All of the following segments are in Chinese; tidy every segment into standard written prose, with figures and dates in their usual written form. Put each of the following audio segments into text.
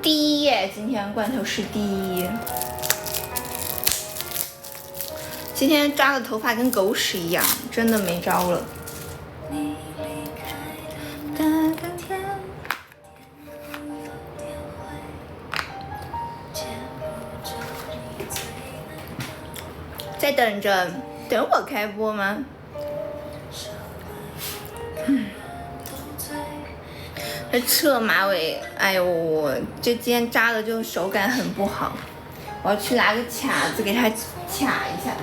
第一耶，今天罐头是第一。今天扎的头发跟狗屎一样，真的没招了。在等着，等我开播吗？这侧马尾，哎呦，我这今天扎的就手感很不好，我要去拿个卡子给它卡一下。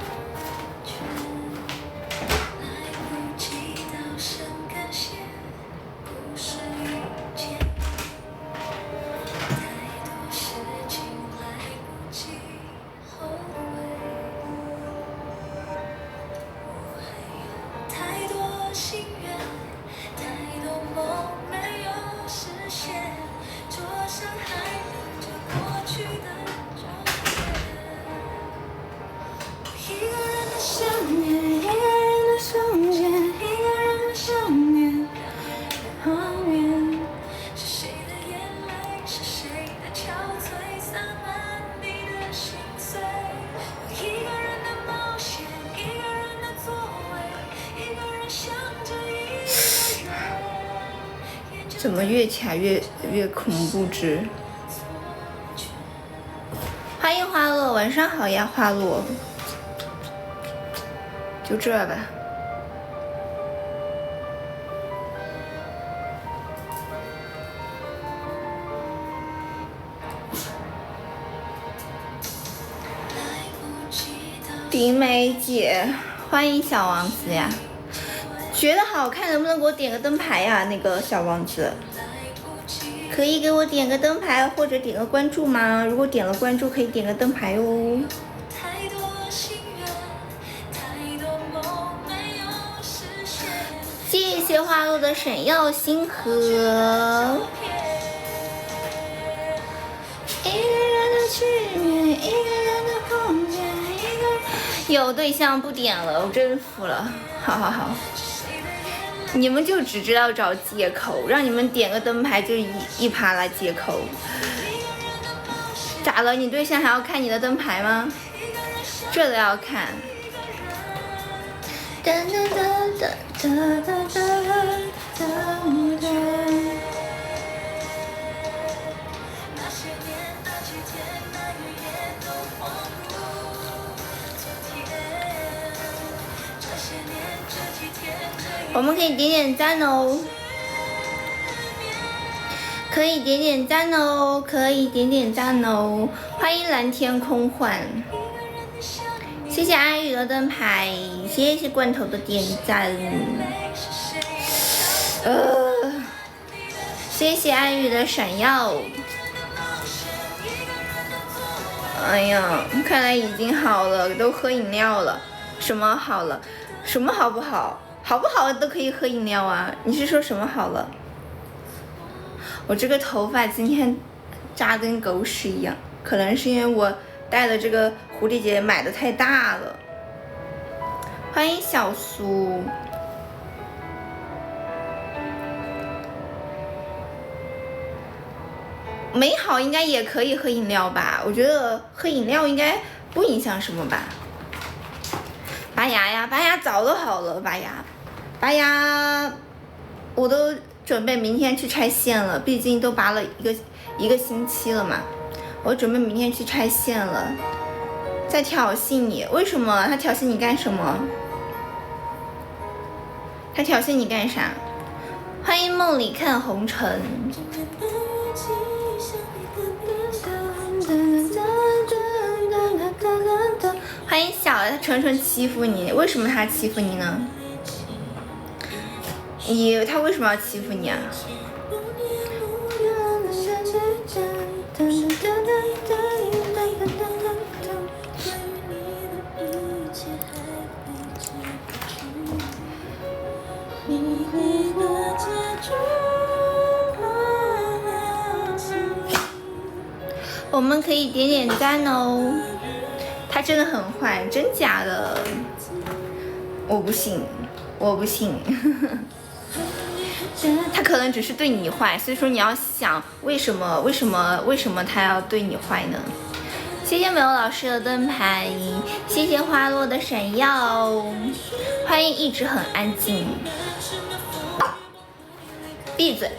怎么越卡越恐怖之？欢迎花落，晚上好呀，花落。就这吧。迪梅姐，欢迎小王子呀。觉得好看，能不能给我点个灯牌呀？那个小王子，可以给我点个灯牌或者点个关注吗？如果点了关注，可以点个灯牌哦。谢谢花落的闪耀星河。一个人的去面，一个人的空间，一个人有对象不点了，我真服了。好好好。你们就只知道找借口，让你们点个灯牌就一趴来借口。咋了？你对象还要看你的灯牌吗？这都要看。我们可以点点赞哦，可以点点赞哦，可以点点赞哦！欢迎蓝天空幻，谢谢阿宇的灯牌，谢谢罐头的点赞，谢谢阿宇的闪耀。哎呀，看来已经好了，都喝饮料了。什么好了？什么好不好？好不好都可以喝饮料啊！你是说什么好了？我这个头发今天扎跟狗屎一样，可能是因为我戴的这个蝴蝶结买的太大了。欢迎小苏。美好应该也可以喝饮料吧？我觉得喝饮料应该不影响什么吧。拔牙呀，拔牙早都好了，拔牙我都准备明天去拆线了，毕竟都拔了一个星期了嘛，我准备明天去拆线了。在挑衅你？为什么？他挑衅你干什么？他挑衅你干啥？欢迎梦里看红尘。欢迎小的，纯纯欺负你，为什么他欺负你呢？他为什么要欺负你啊？我们可以点点赞哦。他真的很坏，真假的？我不信，我不信。他可能只是对你坏，所以说你要想为什么他要对你坏呢？谢谢没有老师的灯牌，谢谢花落的闪耀，欢迎一直很安静。闭嘴。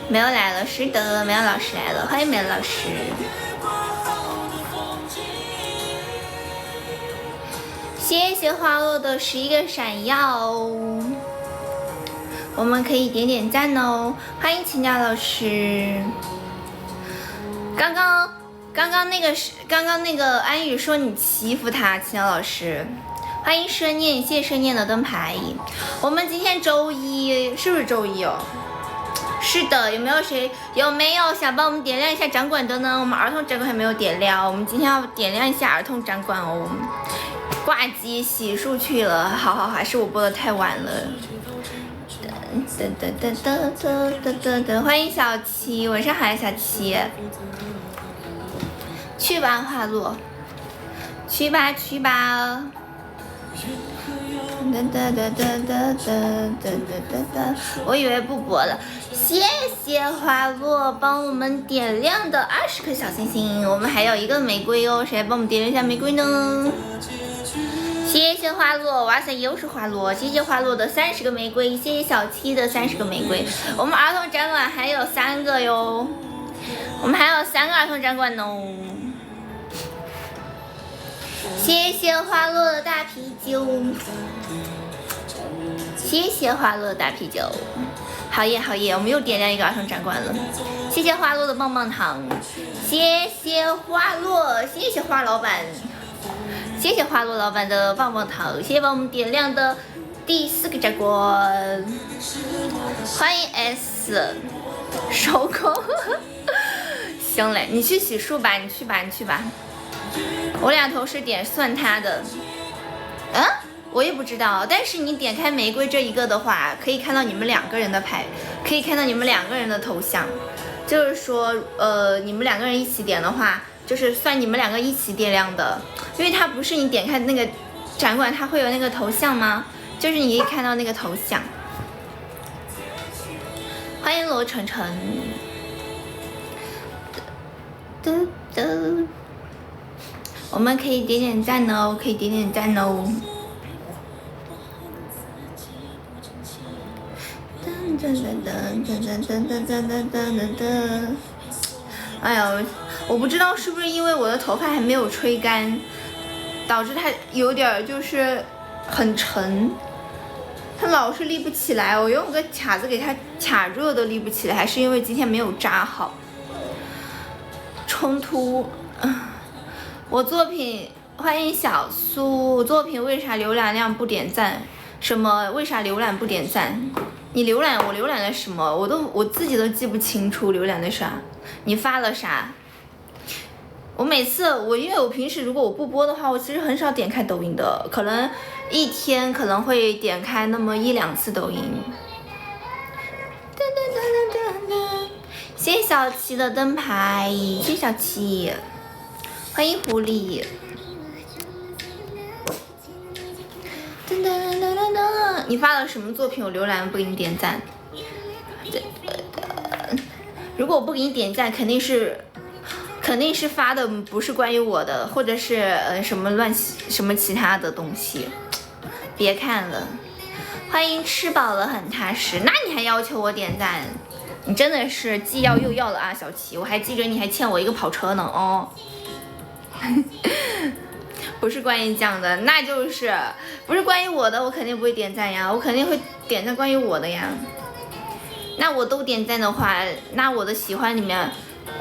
没有来了，是的，没有老师来了，欢迎没有老师。谢谢花落的11个闪耀，我们可以点点赞哦。欢迎秦佳老师。刚刚那个安宇说你欺负他，秦佳老师。欢迎深念，谢谢深念的灯牌。我们今天周一，是不是周一哦？是的，有没有想帮我们点亮一下掌管的呢？我们儿童掌管还没有点亮，我们今天要点亮一下儿童掌管哦。挂机洗漱去了，好，还是我播的太晚了。欢迎小七，晚上好呀，小七。去吧，花落，去吧。我以为不播了，谢谢花落帮我们点亮的20颗小星星，我们还有一个玫瑰哦，谁来帮我们点亮一下玫瑰呢？谢谢花落，哇塞，又是花落，谢谢花落的30个玫瑰，谢谢小七的30个玫瑰，我们儿童展馆还有3个哟，我们还有3个儿童展馆哦。谢谢花落的大啤酒，谢谢花落的大啤酒，好耶，我们又点亮一个儿童展馆了。谢谢花落的棒棒糖，谢谢花落，谢谢花老板，谢谢花落老板的棒棒糖，谢谢帮我们点亮的第4个展馆。欢迎 S 收工，行嘞，你去洗漱吧，你去吧。我俩同时点算他的，我也不知道，但是你点开玫瑰这一个的话，可以看到你们2个人的牌，可以看到你们2个人的头像，就是说，你们2个人一起点的话，就是算你们2个一起点亮的，因为它不是你点开那个展馆，它会有那个头像吗？就是你可以看到那个头像。欢迎罗晨晨。我们可以点点赞哦，哎呀，我不知道是不是因为我的头发还没有吹干，导致它有点就是很沉，它老是立不起来。我用个卡子给它卡住都立不起来，还是因为今天没有扎好。冲突。我作品，欢迎小苏。作品为啥浏览量不点赞？什么？为啥浏览不点赞？你浏览我浏览了什么？我自己都记不清楚浏览的啥。你发了啥？我每次因为我平时如果我不播的话，我其实很少点开抖音的，可能一天可能会点开那么1-2次抖音。谢谢小七的灯牌，谢谢小七。欢迎狐狸。你发了什么作品？我浏览不给你点赞。如果我不给你点赞，肯定是发的不是关于我的，或者是什么其他的东西。别看了。欢迎吃饱了很踏实。那你还要求我点赞？你真的是既要又要了啊，小七！我还记着你还欠我一个跑车呢哦。不是关于这样的，那就是不是关于我的，我肯定不会点赞呀，我肯定会点赞关于我的呀。那我都点赞的话，那我的喜欢里面，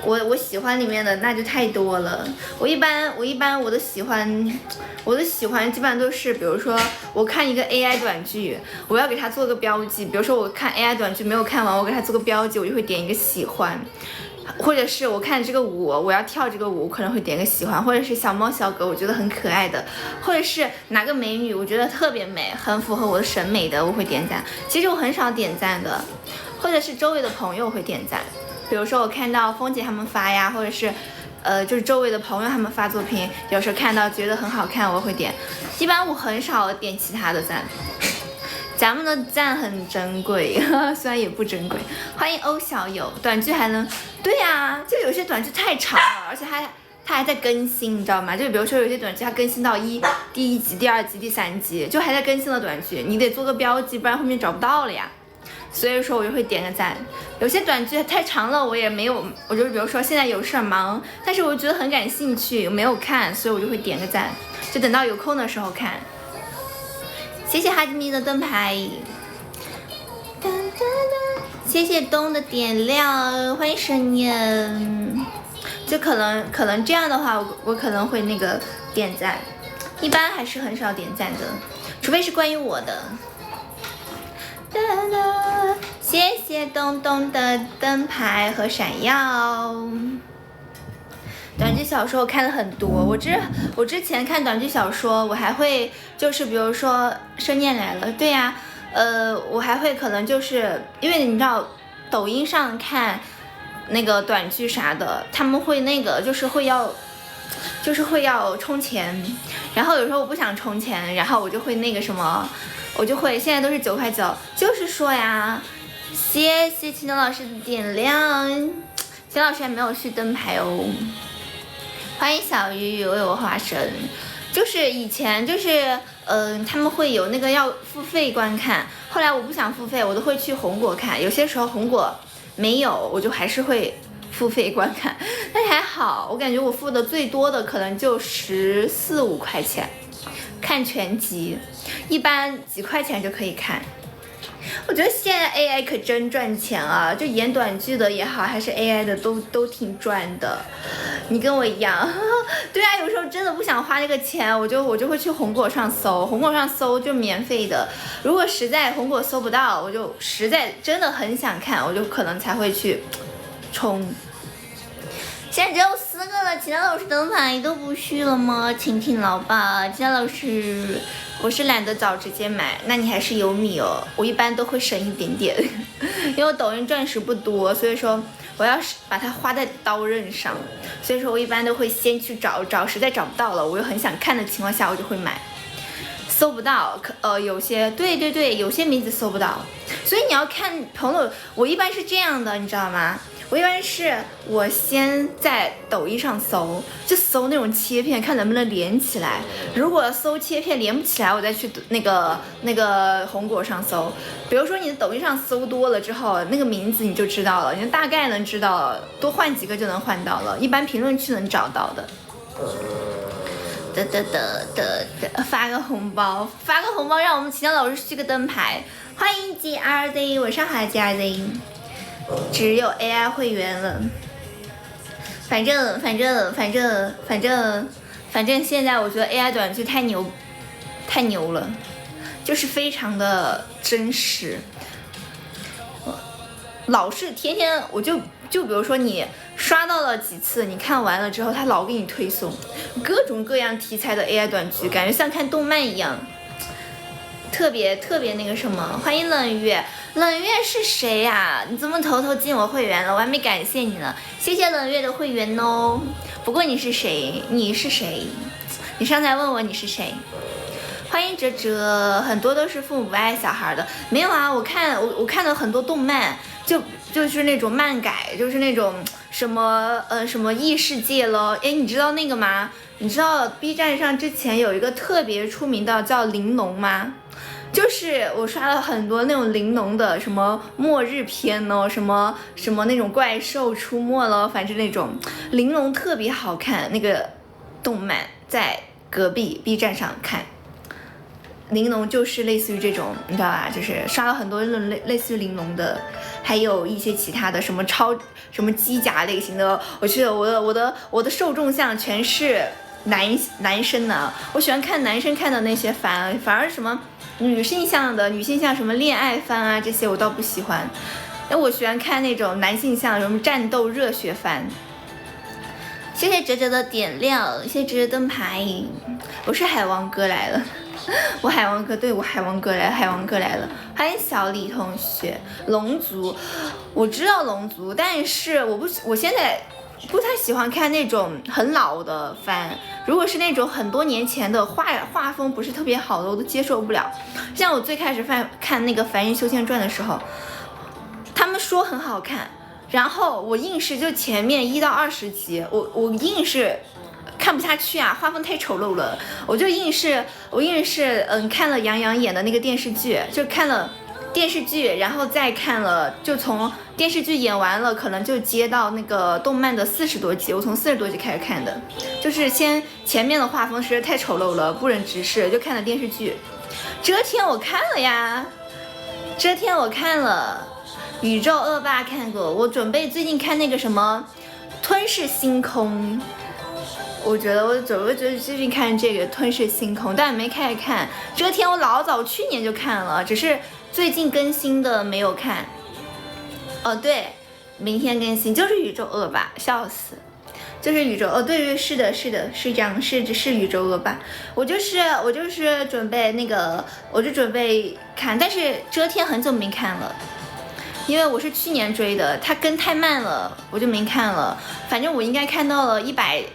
我喜欢里面的那就太多了。我一般我的喜欢基本上都是，比如说我看一个 AI 短剧，我要给它做个标记，比如说我看 AI 短剧没有看完，我给它做个标记，我就会点一个喜欢。或者是我看这个舞，我要跳这个舞，可能会点个喜欢，或者是小猫小狗，我觉得很可爱的，或者是哪个美女，我觉得特别美，很符合我的审美的，我会点赞。其实我很少点赞的，或者是周围的朋友会点赞，比如说我看到峰姐他们发呀，或者是就是周围的朋友他们发作品，有时候看到觉得很好看，我会点。一般我很少点其他的赞。咱们的赞很珍贵，虽然也不珍贵。欢迎欧小友，短剧还能，对呀，就有些短剧太长了，而且它还在更新，你知道吗？就比如说有些短剧它更新到第一集、第二集、第三集，就还在更新的短剧，你得做个标记，不然后面找不到了呀。所以说我就会点个赞。有些短剧太长了，我也没有，我就比如说现在有事儿忙，但是我觉得很感兴趣，没有看，所以我就会点个赞，就等到有空的时候看。谢谢哈基米的灯牌，谢谢东的点亮，欢迎神念。就可能这样的话，我可能会那个点赞，一般还是很少点赞的，除非是关于我的。哒哒，谢谢东东的灯牌和闪耀。短剧小说我看了很多，我之前看短剧小说，我还会就是比如说生念来了，对呀，我还会可能就是因为你知道抖音上看那个短剧啥的，他们会那个就是会要充钱，然后有时候我不想充钱，然后我就会那个什么。我就会现在都是9块9，就是说呀，谢谢秦东老师的点亮，秦老师还没有续灯牌哦。欢迎小鱼为我花生，就是以前就是他们会有那个要付费观看，后来我不想付费，我都会去红果看，有些时候红果没有，我就还是会付费观看，但还好，我感觉我付的最多的可能就14、15块钱。看全集，一般几块钱就可以看。我觉得现在 AI 可真赚钱啊，就演短剧的也好，还是 AI 的都挺赚的。你跟我一样，对啊，有时候真的不想花这个钱，我就会去红果上搜，红果上搜就免费的。如果实在红果搜不到，我就实在真的很想看，我就可能才会去充。现在只有4个了，其他老师灯牌都不续了吗？请听老爸，其他老师，我是懒得早直接买，那你还是有米哦。我一般都会省一点点，因为我抖音钻石不多，所以说我要把它花在刀刃上，所以说我一般都会先去找，实在找不到了，我又很想看的情况下，我就会买。搜不到，有些对，有些名字搜不到，所以你要看朋友，我一般是这样的，你知道吗？我一般是我先在抖音上搜，就搜那种切片，看能不能连起来。如果搜切片连不起来，我再去那个红果上搜。比如说你的抖音上搜多了之后，那个名字你就知道了，你大概能知道，多换几个就能换到了，一般评论区能找到的。发个红包，让我们其他老师续个灯牌。欢迎 GRZ， 晚上好 GRZ。只有 AI 会员了。反正现在我觉得 AI 短剧太牛了，就是非常的真实。老是天天我就比如说你刷到了几次，你看完了之后，他老给你推送各种各样题材的 AI 短剧，感觉像看动漫一样。特别那个什么，欢迎冷月是谁呀？你怎么偷偷进我会员了？我还没感谢你呢，谢谢冷月的会员哦。不过你是谁？你上次还问我你是谁？欢迎哲哲，很多都是父母不爱小孩的，没有啊？我看了很多动漫，就是那种漫改，就是那种什么异世界了。哎，你知道那个吗？你知道 B 站上之前有一个特别出名的叫玲珑吗？就是我刷了很多那种玲珑的什么末日篇哦，什么那种怪兽出没了，反正那种玲珑特别好看，那个动漫在隔壁 B 站上看。玲珑就是类似于这种，你知道吧？就是刷了很多类似于玲珑的，还有一些其他的什么机甲类型的。我去，我的受众项全是男生呢，我喜欢看男生看的那些番，反而什么女性向什么恋爱番啊这些我倒不喜欢。那我喜欢看那种男性向什么战斗热血番。谢谢哲哲的点亮，谢谢哲哲灯牌。我是海王哥来了。我海王哥来了。欢迎小李同学。龙族，我知道龙族，但是我现在不太喜欢看那种很老的番，如果是那种很多年前的画风不是特别好的，我都接受不了。像我最开始看那个《凡人修仙传》的时候，他们说很好看，然后我硬是就前面1到20集，我硬是看不下去啊，画风太丑陋了，我硬是看了杨洋演的那个电视剧，就看了电视剧，然后再看了，就从电视剧演完了，可能就接到那个动漫的40多集，我从40多集开始看的，就是前面的画风实在太丑陋了，不忍直视，就看了电视剧。遮天我看了呀，遮天我看了，宇宙恶霸看过，我准备最近看那个什么吞噬星空。我觉得最近看这个吞噬星空，但没开始看。遮天我老早去年就看了，只是最近更新的没有看。哦对，明天更新就是宇宙恶霸，笑死，就是宇宙对，是的，是这样，是宇宙恶霸。我就是准备那个，我就准备看，但是遮天很久没看了。因为我是去年追的，它更太慢了，我就没看了。反正我应该看到了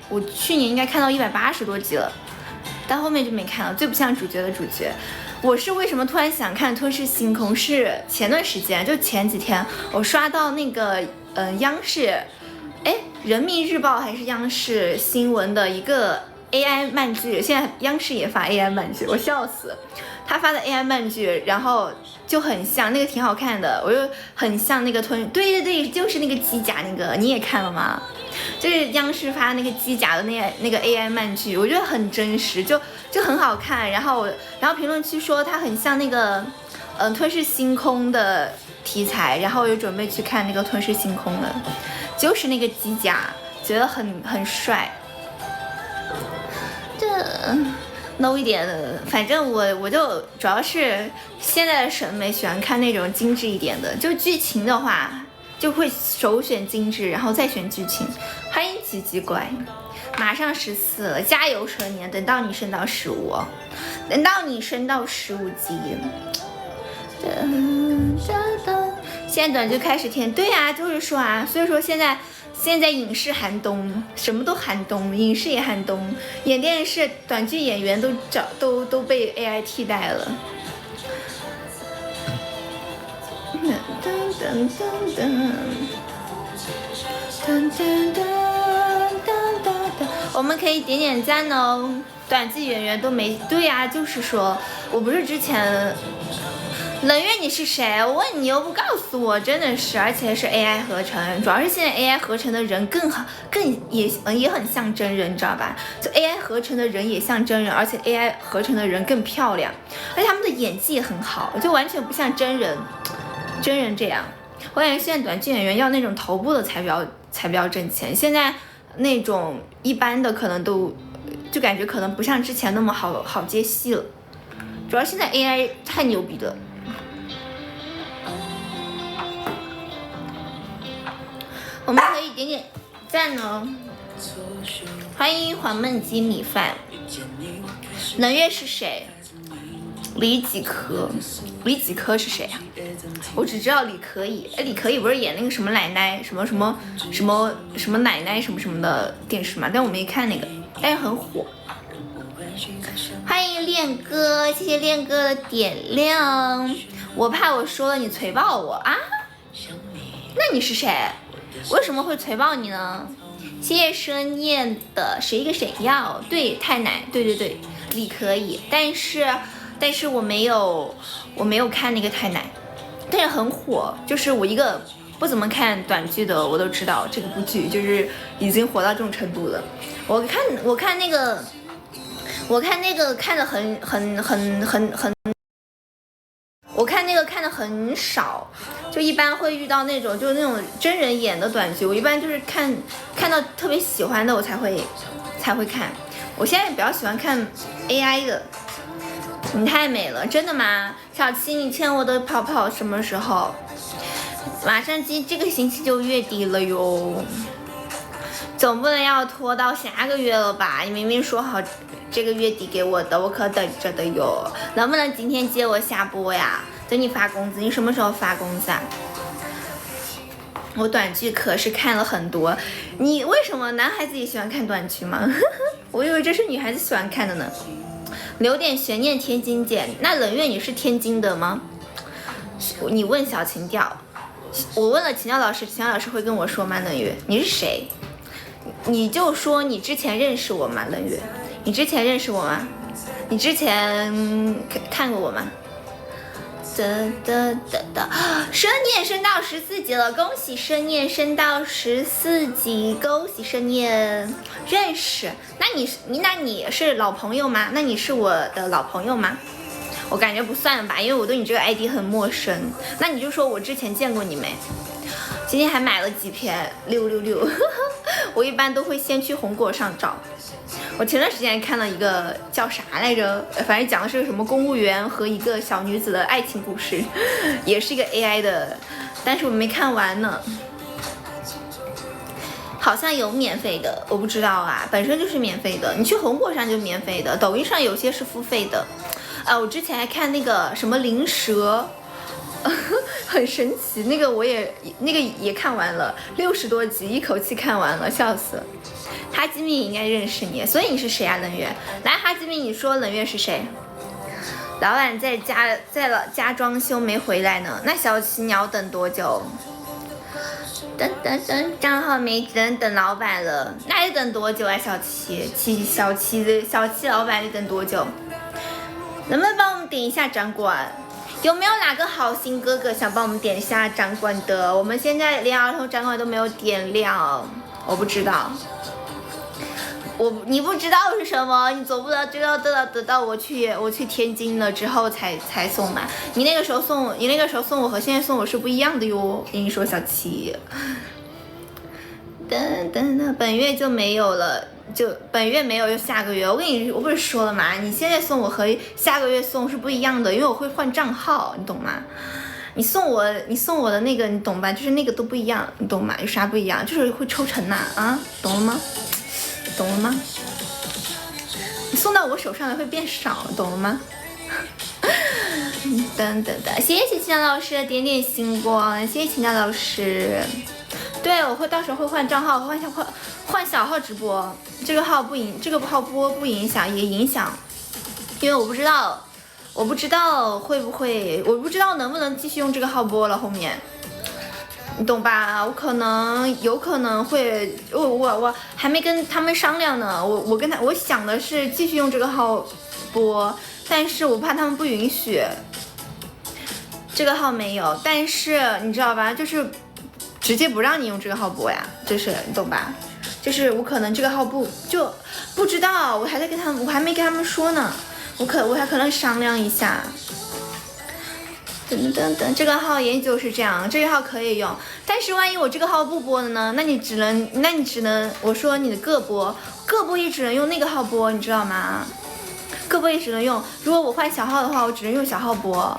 我去年应该看到180多集了，但后面就没看了。最不像主角的主角，我是为什么突然想看《吞噬星空》？是前段时间，就前几天我刷到那个央视，人民日报还是央视新闻的一个 AI 漫剧，现在央视也发 AI 漫剧，我笑死。他发的 AI 漫剧，然后就很像那个，挺好看的，我又很像那个对，就是那个机甲那个，你也看了吗？就是央视发那个机甲的那个 AI 漫剧，我觉得很真实，就很好看。然后评论区说它很像那个吞噬星空的题材，然后我就准备去看那个吞噬星空了，就是那个机甲，觉得很帅。low 一点的，反正我就主要是现在的审美喜欢看那种精致一点的，就剧情的话就会首选精致，然后再选剧情。欢迎吉吉乖，马上14了，加油蛇年，等到你升到15，等到你升到15级。现在短剧开始填，对啊，就是说啊，所以说现在影视寒冬，什么都寒冬，影视也寒冬，演电视短剧演员都被 AI 替代了。我们可以点赞哦，短剧演员都没，对呀，就是说我不是之前。冷月你是谁？我问你又不告诉我，真的是，而且是 AI 合成，主要是现在 AI 合成的人也很像真人，你知道吧？就 AI 合成的人也像真人，而且 AI 合成的人更漂亮，而且他们的演技也很好，就完全不像真人这样。我感觉现在短剧演员要那种头部的才比较挣钱，现在那种一般的可能都就感觉可能不像之前那么好接戏了，主要现在 AI 太牛逼了。我们可以点赞哦，欢迎黄焖鸡米饭。冷月是谁？李几科是谁啊？我只知道李可以，李可以不是演那个什么奶奶什么奶奶什么的电视嘛？但我没看那个，但是很火。欢迎恋哥，谢谢恋哥的点亮。我怕我说了你锤爆我啊？那你是谁？为什么会锤爆你呢？谢谢深念的谁要？对，太奶，对，李可以，但是我没有看那个太奶，但是很火，就是我一个不怎么看短剧的，我都知道这个部剧就是已经火到这种程度了。我看那个看的我看那个看的很少，就一般会遇到那种就是那种真人演的短剧，我一般就是看到特别喜欢的我才会看。我现在比较喜欢看 AI 的。你太美了，真的吗？小七，你欠我的泡泡什么时候？马上这个星期就月底了哟，总不能要拖到下个月了吧？你明明说好这个月底给我的，我可等着的哟。能不能今天接我下播呀？等你发工资，你什么时候发工资啊？我短剧可是看了很多。你为什么男孩子也喜欢看短剧吗？我以为这是女孩子喜欢看的呢。留点悬念，天津见。那冷月你是天津的吗？你问小情调，我问了情调老师，情调老师会跟我说吗？冷月你是谁？你就说你之前认识我吗？冷月你之前认识我吗？你之前看过我吗？生念升到14级了，恭喜生念升到14级，恭喜生念。认识？那你是老朋友吗？那你是我的老朋友吗？我感觉不算吧，因为我对你这个 ID 很陌生。那你就说我之前见过你没？今天还买了几篇666，我一般都会先去红果上找。我前段时间看了一个叫啥来着，反正讲的是个什么公务员和一个小女子的爱情故事，也是一个 AI 的，但是我没看完呢。好像有免费的，我不知道啊，本身就是免费的，你去红果上就免费的，抖音上有些是付费的。我之前还看那个什么灵蛇。很神奇，那个也看完了，60多集一口气看完了，笑死。哈基米应该认识你，所以你是谁啊？冷月，来，哈基米，你说冷月是谁？老板在家装修没回来呢，那小七你要等多久？等，账号没等老板了，那得等多久啊？小七老板得等多久？能不能帮我们点一下掌管？有没有哪个好心哥哥想帮我们点一下掌管的？我们现在连儿童掌管都没有点亮，我不知道。你不知道是什么？你总不能等到我去天津了之后才送嘛？你那个时候送我和现在送我是不一样的哟。跟你说，小七，等，本月就没有了。就本月没有，就下个月。我不是说了吗？你现在送我和下个月送是不一样的，因为我会换账号，你懂吗？你送我的那个，你懂吧？就是那个都不一样，你懂吗？有啥不一样？就是会抽成呐，啊，懂了吗？懂了吗？你送到我手上的会变少，懂了吗？等，谢谢秦老师的点点星光，谢谢秦老师。对，我会到时候会换账号，换小号直播，这个号播不影响，也影响，因为我不知道会不会，我不知道能不能继续用这个号播了后面，你懂吧？有可能会，我还没跟他们商量呢，我想的是继续用这个号播，但是我怕他们不允许，这个号没有，但是你知道吧，就是直接不让你用这个号播呀，就是你懂吧？就是我可能这个号不知道，我还没跟他们说呢，我还可能商量一下。等，这个号也就是这样，这个号可以用，但是万一我这个号不播了呢？那你只能我说你的个播也只能用那个号播，你知道吗？个播也只能用，如果我换小号的话，我只能用小号播。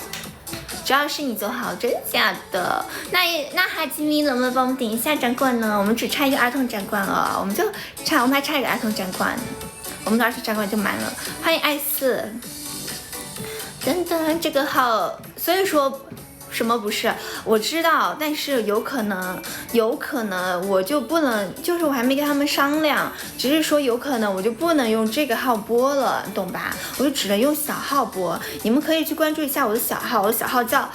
只要是你就好，真假的？那哈基米能不能帮我们点一下掌管呢？我们只差一个儿童掌管了，我们还差一个儿童掌管，我们的儿童掌管就满了。欢迎艾斯，等，这个号，所以说什么不是？我知道，但是有可能我就不能，就是我还没跟他们商量，只是说有可能我就不能用这个号播了，你懂吧？我就只能用小号播。你们可以去关注一下我的小号，我的小号叫，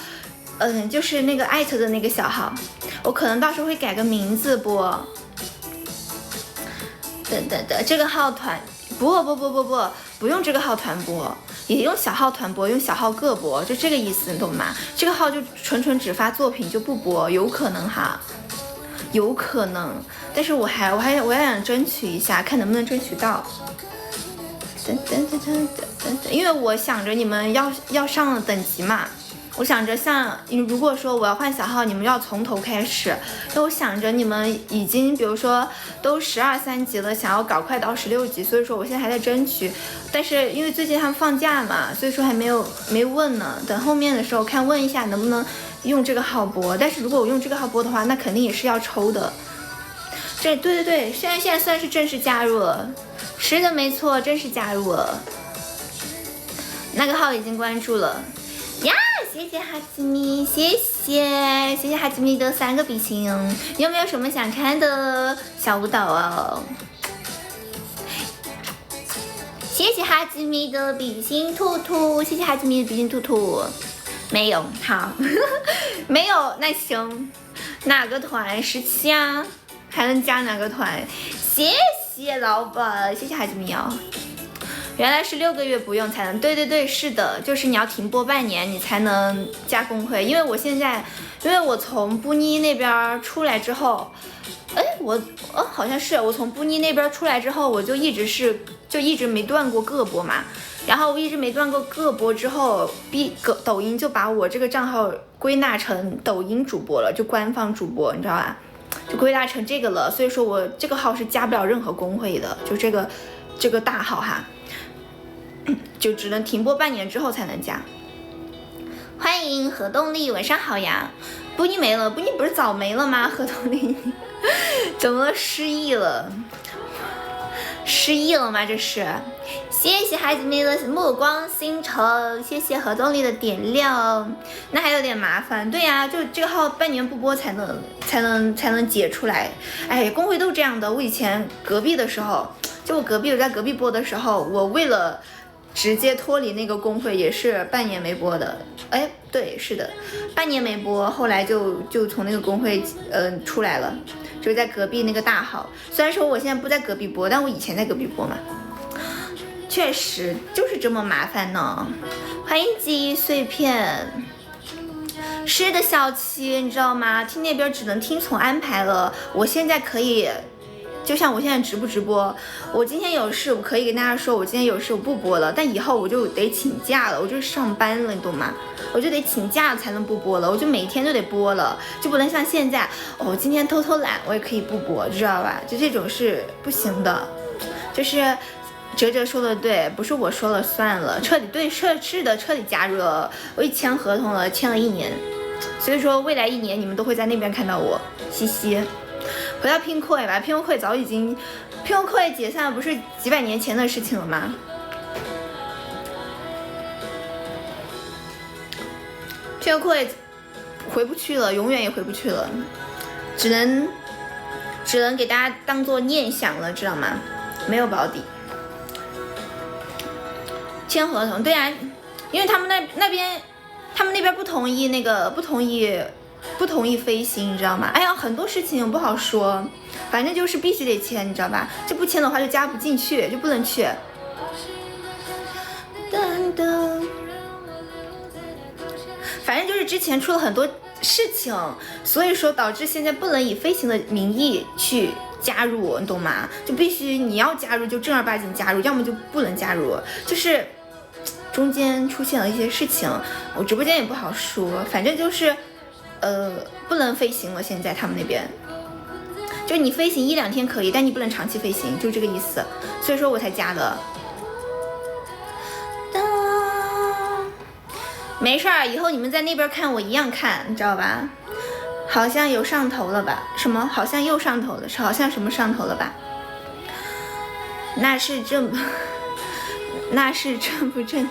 就是那个艾特的那个小号，我可能到时候会改个名字播。等，这个号团不用这个号团播。也用小号团播，用小号个播，就这个意思，你懂吗？这个号就纯只发作品就不播，有可能哈，有可能，但是我还想争取一下，看能不能争取到。等，因为我想着你们要上等级嘛，我想着像如果说我要换小号，你们要从头开始，那我想着你们已经比如说都12、3级了，想要搞快到16级，所以说我现在还在争取，但是因为最近他们放假嘛，所以说还没问呢，等后面的时候看问一下能不能用这个号播，但是如果我用这个号播的话，那肯定也是要抽的。对，现在算是正式加入了，是的，没错，正式加入了，那个号已经关注了呀。谢谢哈基米，谢谢。谢谢哈吉米的3个比心，有没有什么想看的小舞蹈哦？谢谢哈吉米的比心兔兔，谢谢哈吉米的比心兔兔。没有，好，没有，那行，哪个团17啊？还能加哪个团？谢谢老板，谢谢哈吉米哦。原来是6个月不用才能，对对对，是的，就是你要停播半年，你才能加工会。因为我从布尼那边出来之后，好像是我从布尼那边出来之后，我就一直没断过个播嘛。然后我一直没断过个播之后，抖音就把我这个账号归纳成抖音主播了，就官方主播，你知道吧？就归纳成这个了。所以说我这个号是加不了任何工会的，就这个大号哈。就只能停播半年之后才能加。欢迎核动力，晚上好呀。布尼没了，布尼不是早没了吗？核动力怎么了？失忆了？失忆了吗？这是。谢谢孩子们的目光星辰，谢谢核动力的点亮。那还有点麻烦，对呀，就这个号半年不播才能解出来。哎，工会都这样的。我以前隔壁的时候，就我在隔壁播的时候，我为了直接脱离那个工会也是半年没播的。哎，对，是的，半年没播，后来就从那个工会出来了，就是在隔壁那个大号。虽然说我现在不在隔壁播，但我以前在隔壁播嘛。确实就是这么麻烦呢。欢迎记忆碎片。是的，小七，你知道吗？听那边只能听从安排了。我现在可以。就像我现在直播，我今天有事，我可以跟大家说，我今天有事我不播了，但以后我就得请假了，我就上班了，你懂吗？我就得请假才能不播了，我就每天都得播了，就不能像现在，今天偷偷懒，我也可以不播，知道吧？就这种是不行的，就是哲说的对，不是我说了算了，彻底加入了，我已签合同了，签了1年，所以说未来1年你们都会在那边看到我，嘻嘻。回到拼会吧，拼会早已经，拼会解散不是几百年前的事情了吗？拼会回不去了，永远也回不去了，只能给大家当做念想了，知道吗？没有保底。签合同，对啊，因为他们那边不同意飞行，你知道吗？哎呀，很多事情不好说，反正就是必须得签，你知道吧？这不签的话就加不进去，就不能去。反正就是之前出了很多事情，所以说导致现在不能以飞行的名义去加入，你懂吗？就必须你要加入就正儿八经加入，要么就不能加入，就是中间出现了一些事情，我直播间也不好说，反正就是不能飞行了，现在他们那边就你飞行1、2天可以，但你不能长期飞行，就这个意思，所以说我才加的。没事儿，以后你们在那边看我一样看，你知道吧？好像有上头了吧？什么？好像又上头了，好像什么上头了吧？那是正不正经？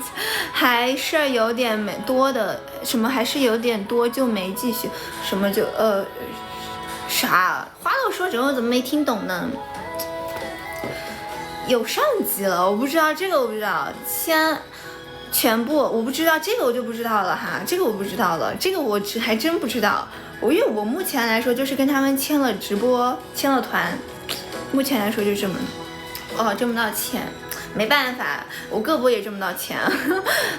还是有点多的，什么还是有点多就没继续，什么就啥？花豆说整我怎么没听懂呢？有上级了，我不知道这个，我不知道全部我不知道，这个我就不知道了哈，这个我不知道了，这个我还真不知道。因为我目前来说就是跟他们签了直播，签了团，目前来说就这么，挣不到钱，没办法，我个播也挣不到钱，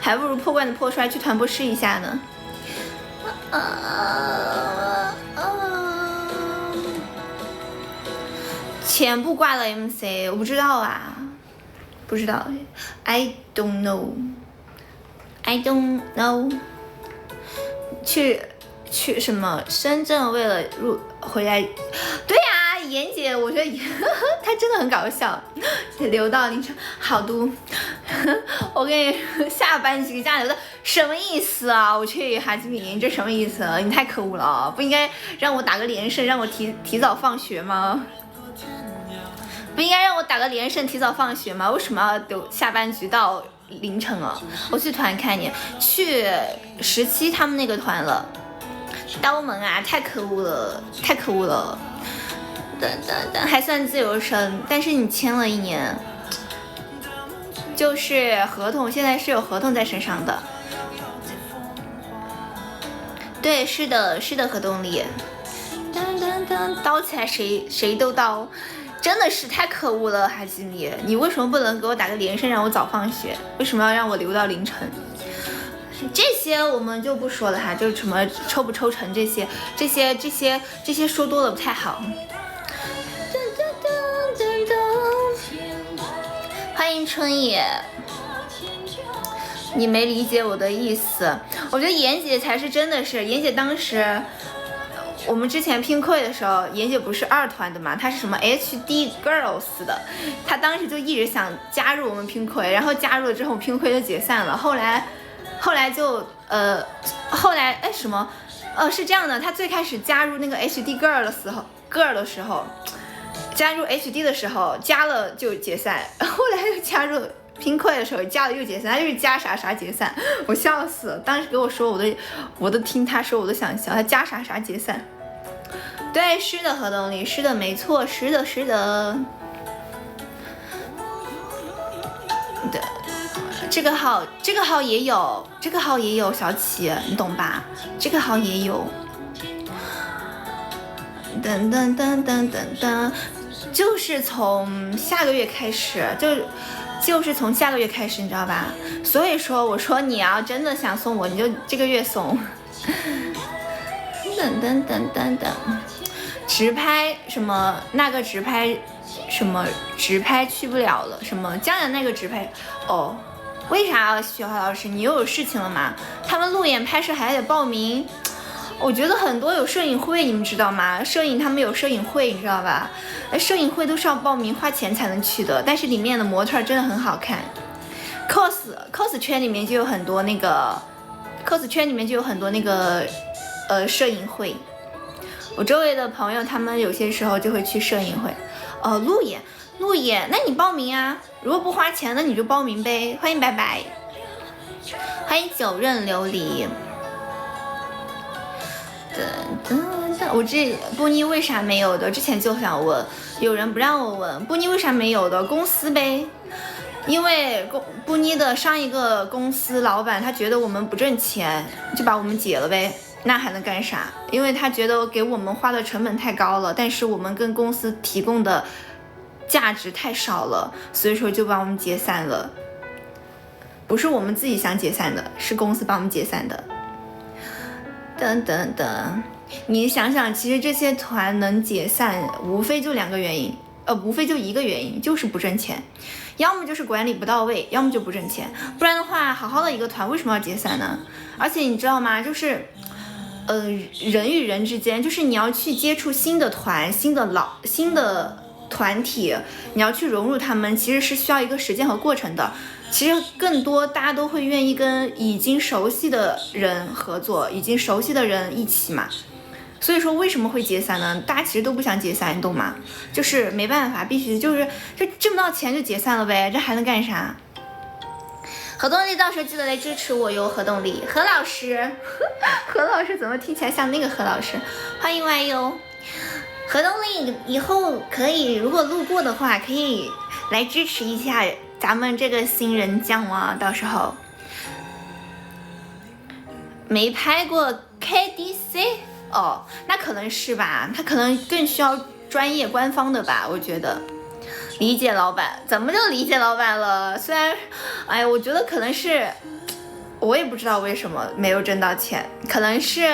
还不如破罐子破摔去团播试一下呢。全部挂了 MC， 我不知道啊，不知道 ，I don't know。I don't know， 去什么深圳为了回来，对呀、妍姐，我觉得她真的很搞笑，留到凌晨好读，我跟你说下班几个加留的什么意思啊？我去哈基米，这什么意思？你太可恶了，不应该让我打个连胜，让我提早放学吗？不应该让我打个连胜提早放学吗？为什么要留下班局到凌晨啊？我去团看你，去17他们那个团了，刀盟啊，太可恶了，太可恶了。还算自由身，但是你签了1年，就是合同，现在是有合同在身上的。对，是的，是的，合同里。刀起来谁都刀，真的是太可恶了，哈基米，你为什么不能给我打个连胜，让我早放学？为什么要让我留到凌晨？这些我们就不说了哈，就是什么抽不抽成这些说多了不太好。欢迎春野，你没理解我的意思。我觉得妍姐才是真的是，妍姐当时我们之前拼溃的时候，妍姐不是2团的嘛，她是什么 HD Girls 的，她当时就一直想加入我们拼溃，然后加入了之后拼溃就解散了，后来什么是这样的，她最开始加入那个 HD Girl 的时候，加入 HD 的时候加了就解散，后来又加入拼溃的时候加了又解散，他就是加啥解散，我笑死了。当时给我说我都听他说我都想笑，他加啥解散。对，是的，何东里，是的，没错，是的。对，这个号也有，小启，你懂吧？这个号也有。噔，就是从下个月开始，就是从下个月开始，你知道吧？所以说，我说你要真的想送我，你就这个月送。噔，直拍什么那个直拍什么直拍去不了了，什么江阳那个直拍哦，为啥雪花老师你又有事情了吗？他们路演拍摄还得报名。我觉得很多有摄影会，你们知道吗？摄影他们有摄影会，你知道吧？摄影会都是要报名花钱才能去的，但是里面的模特真的很好看。cos 圈里面就有很多那个摄影会。我周围的朋友他们有些时候就会去摄影会。路演，那你报名啊？如果不花钱，那你就报名呗。欢迎拜拜，欢迎九刃琉璃。我这布妮为啥没有的？之前就想问，有人不让我问布妮为啥没有的，公司呗。因为布妮的上一个公司老板他觉得我们不挣钱，就把我们解了呗。那还能干啥？因为他觉得给我们花的成本太高了，但是我们跟公司提供的价值太少了，所以说就把我们解散了。不是我们自己想解散的，是公司把我们解散的。等，你想想，其实这些团能解散，无非就2个原因，无非就1个原因，就是不挣钱，要么就是管理不到位，要么就不挣钱。不然的话，好好的一个团为什么要解散呢？而且你知道吗？就是，人与人之间，就是你要去接触新的团、新的团体，你要去融入他们，其实是需要一个时间和过程的。其实更多大家都会愿意跟已经熟悉的人合作，已经熟悉的人一起嘛。所以说为什么会解散呢？大家其实都不想解散，你懂吗？就是没办法，必须就是这挣不到钱就解散了呗，这还能干啥？何动力到时候记得来支持我哟，何动力，何老师，何老师怎么听起来像那个何老师？欢迎 YU， 何动力以后可以，如果路过的话，可以来支持一下咱们这个新人将啊，到时候没拍过 KDC 哦，那可能是吧，他可能更需要专业官方的吧，我觉得。理解老板，怎么就理解老板了？虽然，哎呀，我觉得可能是，我也不知道为什么没有挣到钱，可能是。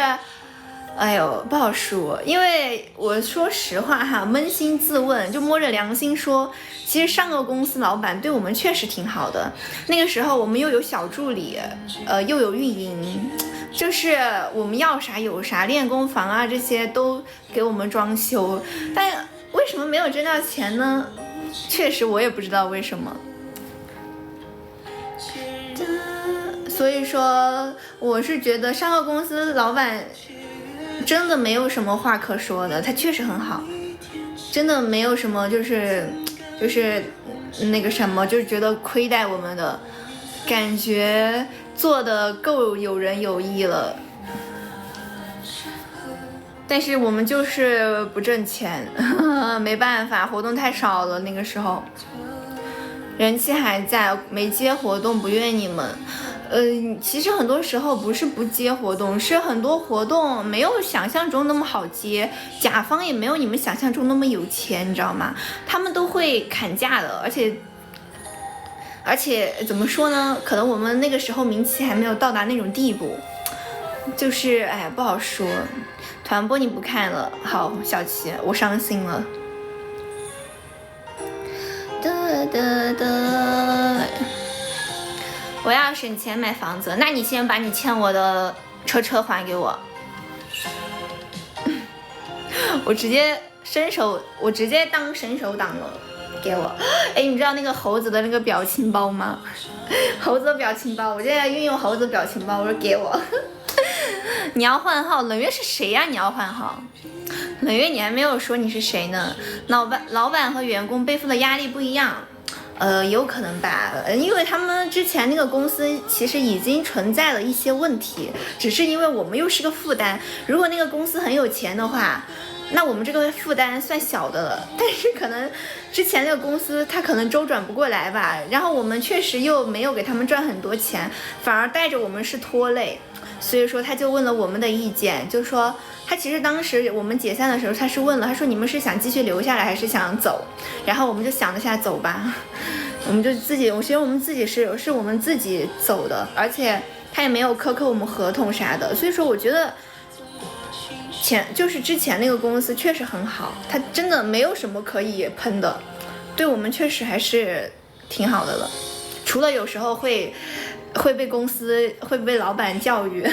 哎呦，不好说，因为我说实话哈，扪心自问，就摸着良心说，其实上个公司老板对我们确实挺好的。那个时候我们又有小助理，又有运营，就是我们要啥有啥，练功房啊这些都给我们装修。但为什么没有挣到钱呢？确实我也不知道为什么。所以说，我是觉得上个公司老板真的没有什么话可说的，他确实很好，真的没有什么就是那个什么，就是觉得亏待我们的感觉，做的够有仁有义了。但是我们就是不挣钱，没办法，活动太少了，那个时候人气还在，没接活动，不怨你们。其实很多时候不是不接活动，是很多活动没有想象中那么好接，甲方也没有你们想象中那么有钱，你知道吗？他们都会砍价的，而且怎么说呢？可能我们那个时候名气还没有到达那种地步，就是哎，不好说。团播你不看了，好，小琪，我伤心了。我要省钱买房子，那你先把你欠我的车还给我。我直接当伸手党了，给我。哎，你知道那个猴子的那个表情包吗？猴子的表情包，我现在运用猴子的表情包，我说给我。你要换号，冷月是谁呀？你要换号，冷月你还没有说你是谁呢？老板和员工背负的压力不一样，有可能吧，因为他们之前那个公司其实已经存在了一些问题，只是因为我们又是个负担。如果那个公司很有钱的话，那我们这个负担算小的了，但是可能之前那个公司它可能周转不过来吧，然后我们确实又没有给他们赚很多钱，反而带着我们是拖累，所以说他就问了我们的意见，就说他其实当时我们解散的时候他是问了，他说你们是想继续留下来还是想走，然后我们就想了下走吧，我们就我觉得我们自己是我们自己走的，而且他也没有苛刻我们合同啥的，所以说我觉得就是之前那个公司确实很好，他真的没有什么可以喷的，对我们确实还是挺好的了，除了有时候会被老板教育。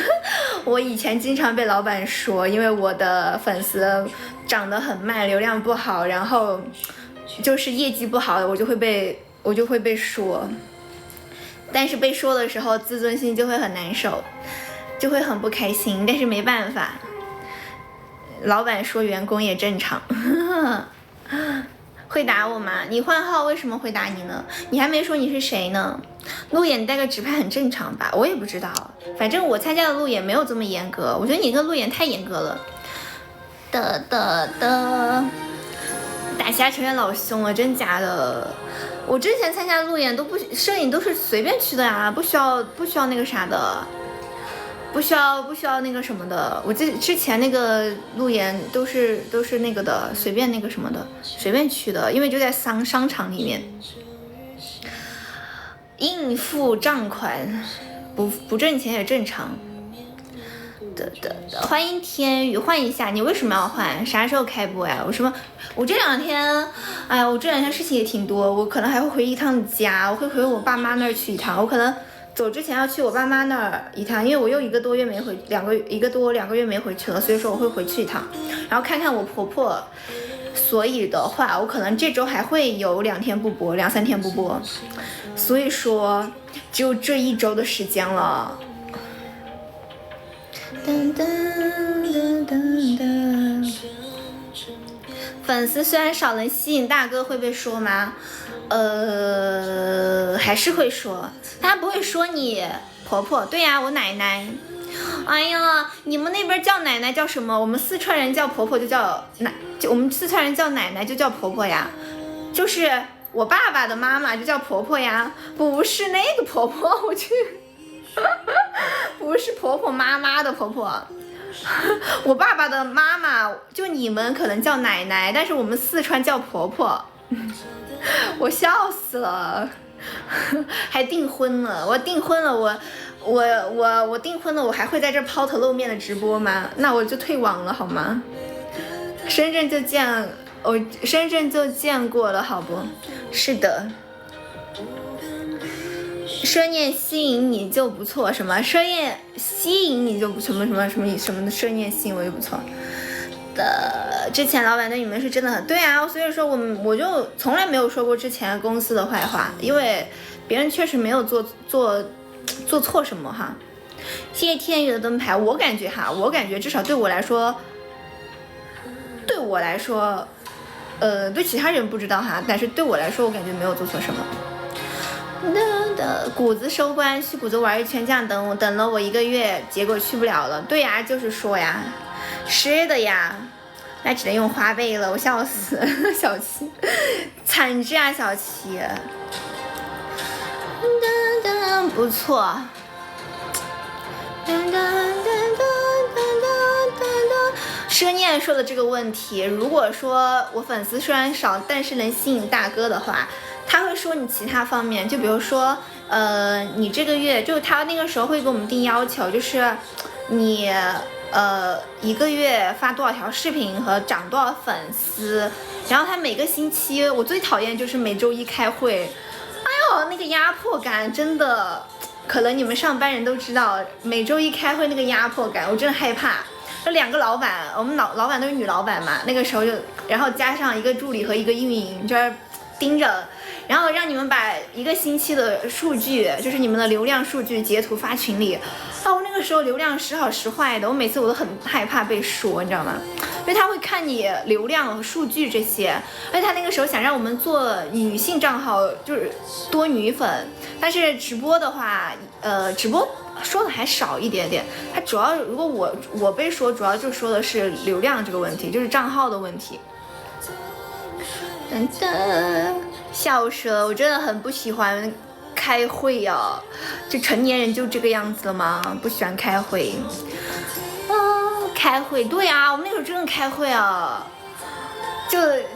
我以前经常被老板说，因为我的粉丝涨得很慢，流量不好，然后就是业绩不好，我就会被说，但是被说的时候自尊心就会很难受，就会很不开心，但是没办法，老板说员工也正常。会打我吗？你换号为什么会打你呢？你还没说你是谁呢？路演带个直拍很正常吧？我也不知道，反正我参加的路演没有这么严格，我觉得你跟路演太严格了。打虾球也老凶了，真假的？我之前参加路演摄影都是随便去的呀，不需要那个啥的。不需要那个什么的，我之前那个路演都是那个的，随便那个什么的，随便去的，因为就在商场里面。应付账款，不挣钱也正常。欢迎天宇，换一下，你为什么要换？啥时候开播呀？我这两天，哎呀，我这两天事情也挺多，我可能还会回一趟家，我会回我爸妈那儿去一趟，我可能走之前要去我爸妈那儿一趟，因为我又1个多月没回，2个月没回去了，所以说我会回去一趟，然后看看我婆婆。所以的话，我可能这周还会有2天不播，2、3天不播，所以说只有这1周的时间了。粉丝虽然少，能吸引大哥会被说吗？还是会说，他不会说你婆婆。对呀，我奶奶。哎呀，你们那边叫奶奶叫什么？我们四川人叫婆婆就叫我们四川人叫奶奶就叫婆婆呀，就是我爸爸的妈妈就叫婆婆呀，不是那个婆婆，我去，不是婆婆妈妈的婆婆。我爸爸的妈妈就你们可能叫奶奶，但是我们四川叫婆婆。我笑死了。还订婚了，我订婚了，我订婚了，我还会在这抛头露面的直播吗？那我就退网了好吗？深圳就见过了好不？是的。奢念吸引你就不错，什么奢念吸引你就不什么的奢念吸引我就不错的。之前老板对你们是真的很对啊，所以说我就从来没有说过之前公司的坏话，因为别人确实没有做错什么哈。谢谢天宇的灯牌，我感觉至少对我来说，对其他人不知道哈，但是对我来说，我感觉没有做错什么。谷子收官，去谷子玩一圈，这样等了我1个月，结果去不了了。对呀，就是说呀，是的呀，那只能用花呗了，我笑死小七，惨之啊小七，不错。奢念说的这个问题，如果说我粉丝虽然少，但是能吸引大哥的话，他会说你其他方面，就比如说，你这个月就他那个时候会给我们定要求，就是你一个月发多少条视频和涨多少粉丝，然后他每个星期，我最讨厌就是每周一开会，哎呦那个压迫感真的，可能你们上班人都知道，每周一开会那个压迫感，我真的害怕。这2个老板，我们老板都是女老板嘛，那个时候就，然后加上一个助理和一个运营，这盯着，然后让你们把一个星期的数据，就是你们的流量数据截图发群里，啊，我那个时候流量时好时坏的，我每次我都很害怕被说，你知道吗？因为他会看你流量和数据这些，而且他那个时候想让我们做女性账号，就是多女粉，但是直播的话，直播说的还少一点点。他主要如果我被说，主要就说的是流量这个问题，就是账号的问题。等等，笑死了，我真的很不喜欢开会啊！就成年人就这个样子了吗？不喜欢开会。开会，对啊，我们那时候真的开会啊，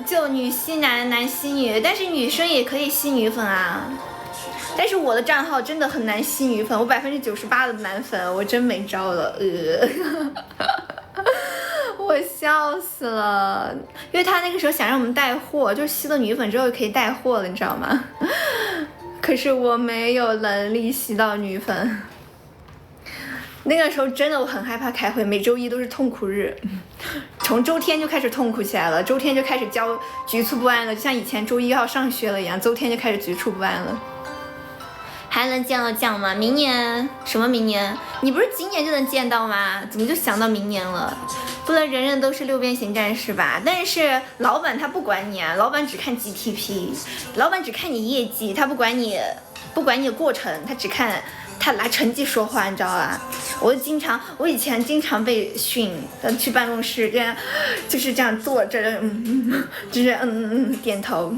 就女吸男，男吸女，但是女生也可以吸女粉啊。但是我的账号真的很难吸女粉，我98%的男粉，我真没招了，我笑死了，因为他那个时候想让我们带货，就吸了女粉之后可以带货了，你知道吗？可是我没有能力吸到女粉。那个时候真的我很害怕开会，每周一都是痛苦日，从周天就开始痛苦起来了，周天就开始局促不安了，就像以前周一要上学了一样，周天就开始局促不安了。还能见到奖吗？明年？什么明年？你不是今年就能见到吗？怎么就想到明年了？不能人人都是6边形战士吧？但是老板他不管你啊，老板只看 GTP， 老板只看你业绩，他不管你的过程，他只看他拿成绩说话，你知道吧？我以前经常被训，去办公室这样，就是这样坐着，就是点头。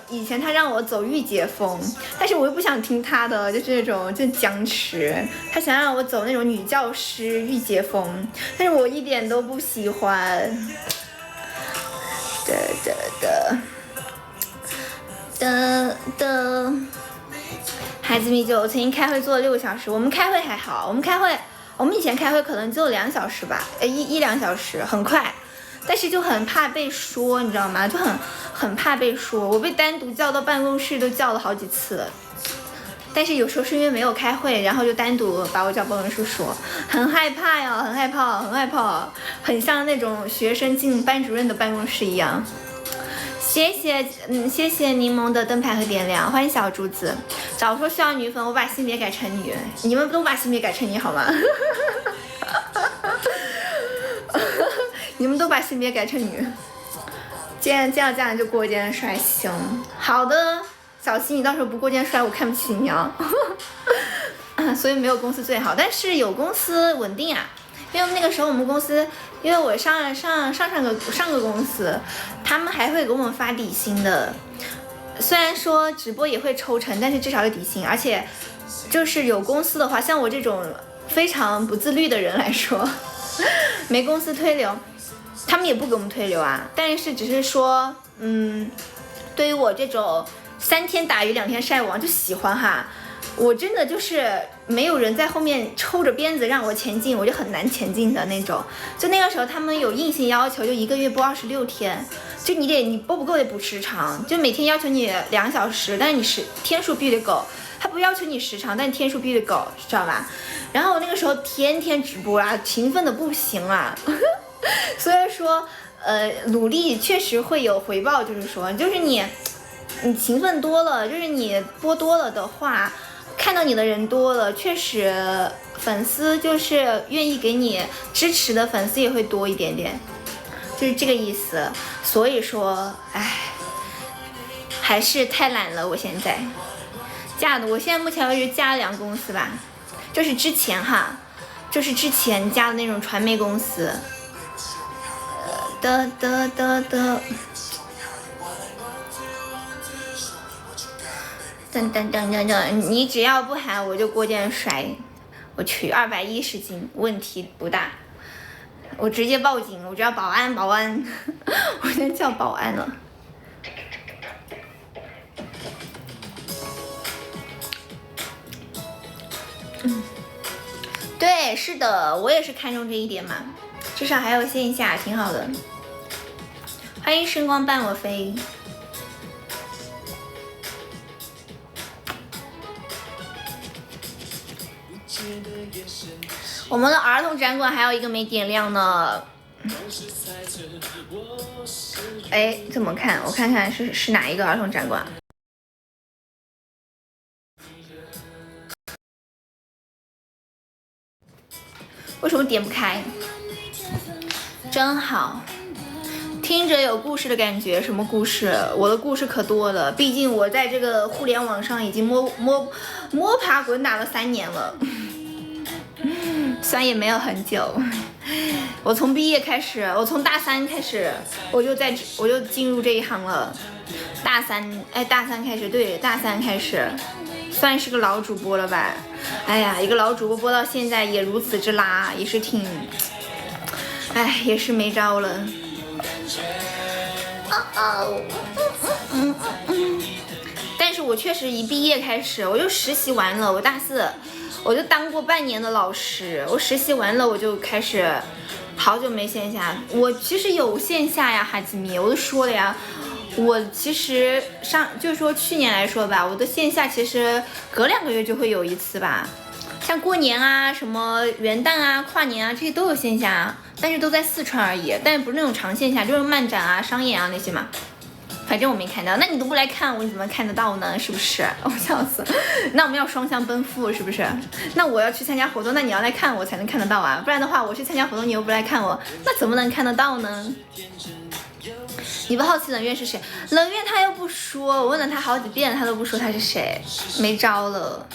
以前他让我走御姐风，但是我又不想听他的，就是那种就僵持。他想让我走那种女教师御姐风，但是我一点都不喜欢。孩子米酒曾经开会做了6个小时，我们开会还好，我们以前开会可能就2小时吧，一两小时，很快，但是就很怕被说，你知道吗？就很怕被说，我被单独叫到办公室都叫了好几次，但是有时候是因为没有开会，然后就单独把我叫办公室说，很害怕呀，很害怕，很像那种学生进班主任的办公室一样。谢谢柠檬的灯牌和点亮，欢迎小竹子。早说需要女粉，我把性别改成女，你们都把性别改成女好吗？你们都把性别改成女，这样就过肩摔，行。好的，小七，你到时候不过肩摔，我看不起你啊。所以没有公司最好，但是有公司稳定啊。因为那个时候我们公司，因为我上个公司，他们还会给我们发底薪的。虽然说直播也会抽成，但是至少有底薪，而且就是有公司的话，像我这种非常不自律的人来说，没公司推流，他们也不给我们推流啊。但是只是说，对于我这种3天打鱼2天晒网就喜欢哈。我真的就是没有人在后面抽着鞭子让我前进，我就很难前进的那种。就那个时候他们有硬性要求，就1个月播26天，就你播不够得补时长，就每天要求你2小时，但是你天数必须得够，他不要求你时长，但天数必须得够，知道吧？然后我那个时候天天直播啊，勤奋的不行啊。所以说努力确实会有回报，就是你勤奋多了，就是你播多了的话，看到你的人多了，确实粉丝就是愿意给你支持的粉丝也会多一点点，就是这个意思。所以说还是太懒了，我现在我现在目前为止加了2个公司吧，就是之前加的那种传媒公司，的。噔，你只要不喊我就过肩摔。我去，210斤，问题不大。我直接报警，我就要保安，我先叫保安了。对，是的，我也是看重这一点嘛，至少还有线下，挺好的。欢迎声光伴我飞。我们的儿童展馆还有一个没点亮呢。哎，怎么看？我看看是哪一个儿童展馆？为什么点不开？真好，听着有故事的感觉。什么故事？我的故事可多了，毕竟我在这个互联网上已经摸爬滚打了3年了，虽然也没有很久。我从毕业开始，我从大3开始，我就进入这一行了。大3开始，对，大3开始，算是个老主播了吧。哎呀，一个老主播播到现在也如此之拉，也是挺，哎，也是没招了。但是我确实一毕业开始，我就实习完了，我大4，我就当过半年的老师，我实习完了我就开始，好久没线下。我其实有线下呀，哈基米，我都说了呀。我其实就是说去年来说吧，我的线下其实隔2个月就会有一次吧，像过年啊、什么元旦啊、跨年啊这些都有线下，但是都在四川而已，但是不是那种长线下，就是漫展啊、商演啊那些嘛。反正我没看到，那你都不来看我，你怎么看得到呢？是不是？我笑死。那我们要双向奔赴，是不是？那我要去参加活动，那你要来看我才能看得到啊，不然的话，我去参加活动你又不来看我，那怎么能看得到呢？你不好奇冷月是谁？冷月他又不说，我问了他好几遍，他都不说他是谁，没招了。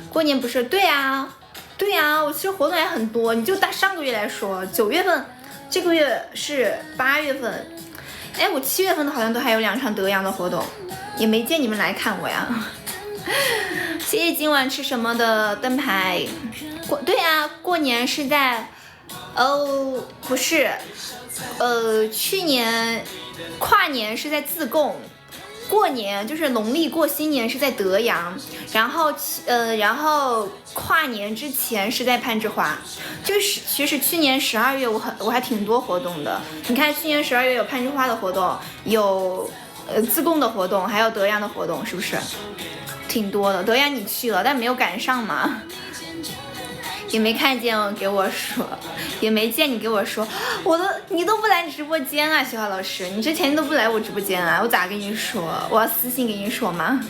过年不是？对啊，我其实活动还很多，你就打上个月来说，9月份，这个月是8月份，哎，我7月份的好像都还有2场德阳的活动，也没见你们来看我呀。谢谢今晚吃什么的灯牌。对啊，过年是在，哦，不是。去年跨年是在自贡，过年就是农历过新年是在德阳，然后跨年之前是在攀枝花。就是其实去年12月我还挺多活动的，你看去年12月有攀枝花的活动，有自贡的活动，还有德阳的活动，是不是挺多的？德阳你去了，但没有赶上嘛。也没看见我给我说，也没见你给我说，你都不来直播间啊，徐浩老师，你之前都不来我直播间啊，我咋跟你说？我要私信给你说吗？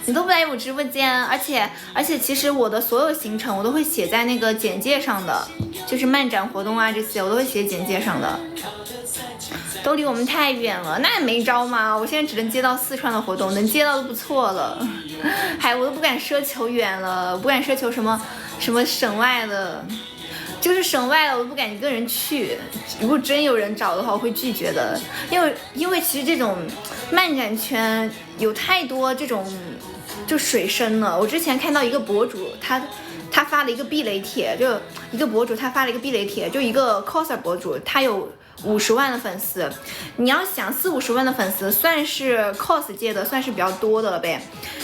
你都不来我直播间，而且其实我的所有行程我都会写在那个简介上的，就是漫展活动啊这些我都会写简介上的。都离我们太远了，那也没招嘛，我现在只能接到四川的活动，能接到都不错了。嗨，我都不敢奢求远了，不敢奢求什么省外的，就是省外了我都不敢一个人去。如果真有人找的话，我会拒绝的，因为其实这种漫展圈有太多这种就水深了。我之前看到一个博主，他发了一个避雷帖，就一个博主他发了一个避雷帖，就一个 coser 博主，他有50万的粉丝。你要想40-50万的粉丝，算是 cos 界的算是比较多的了呗。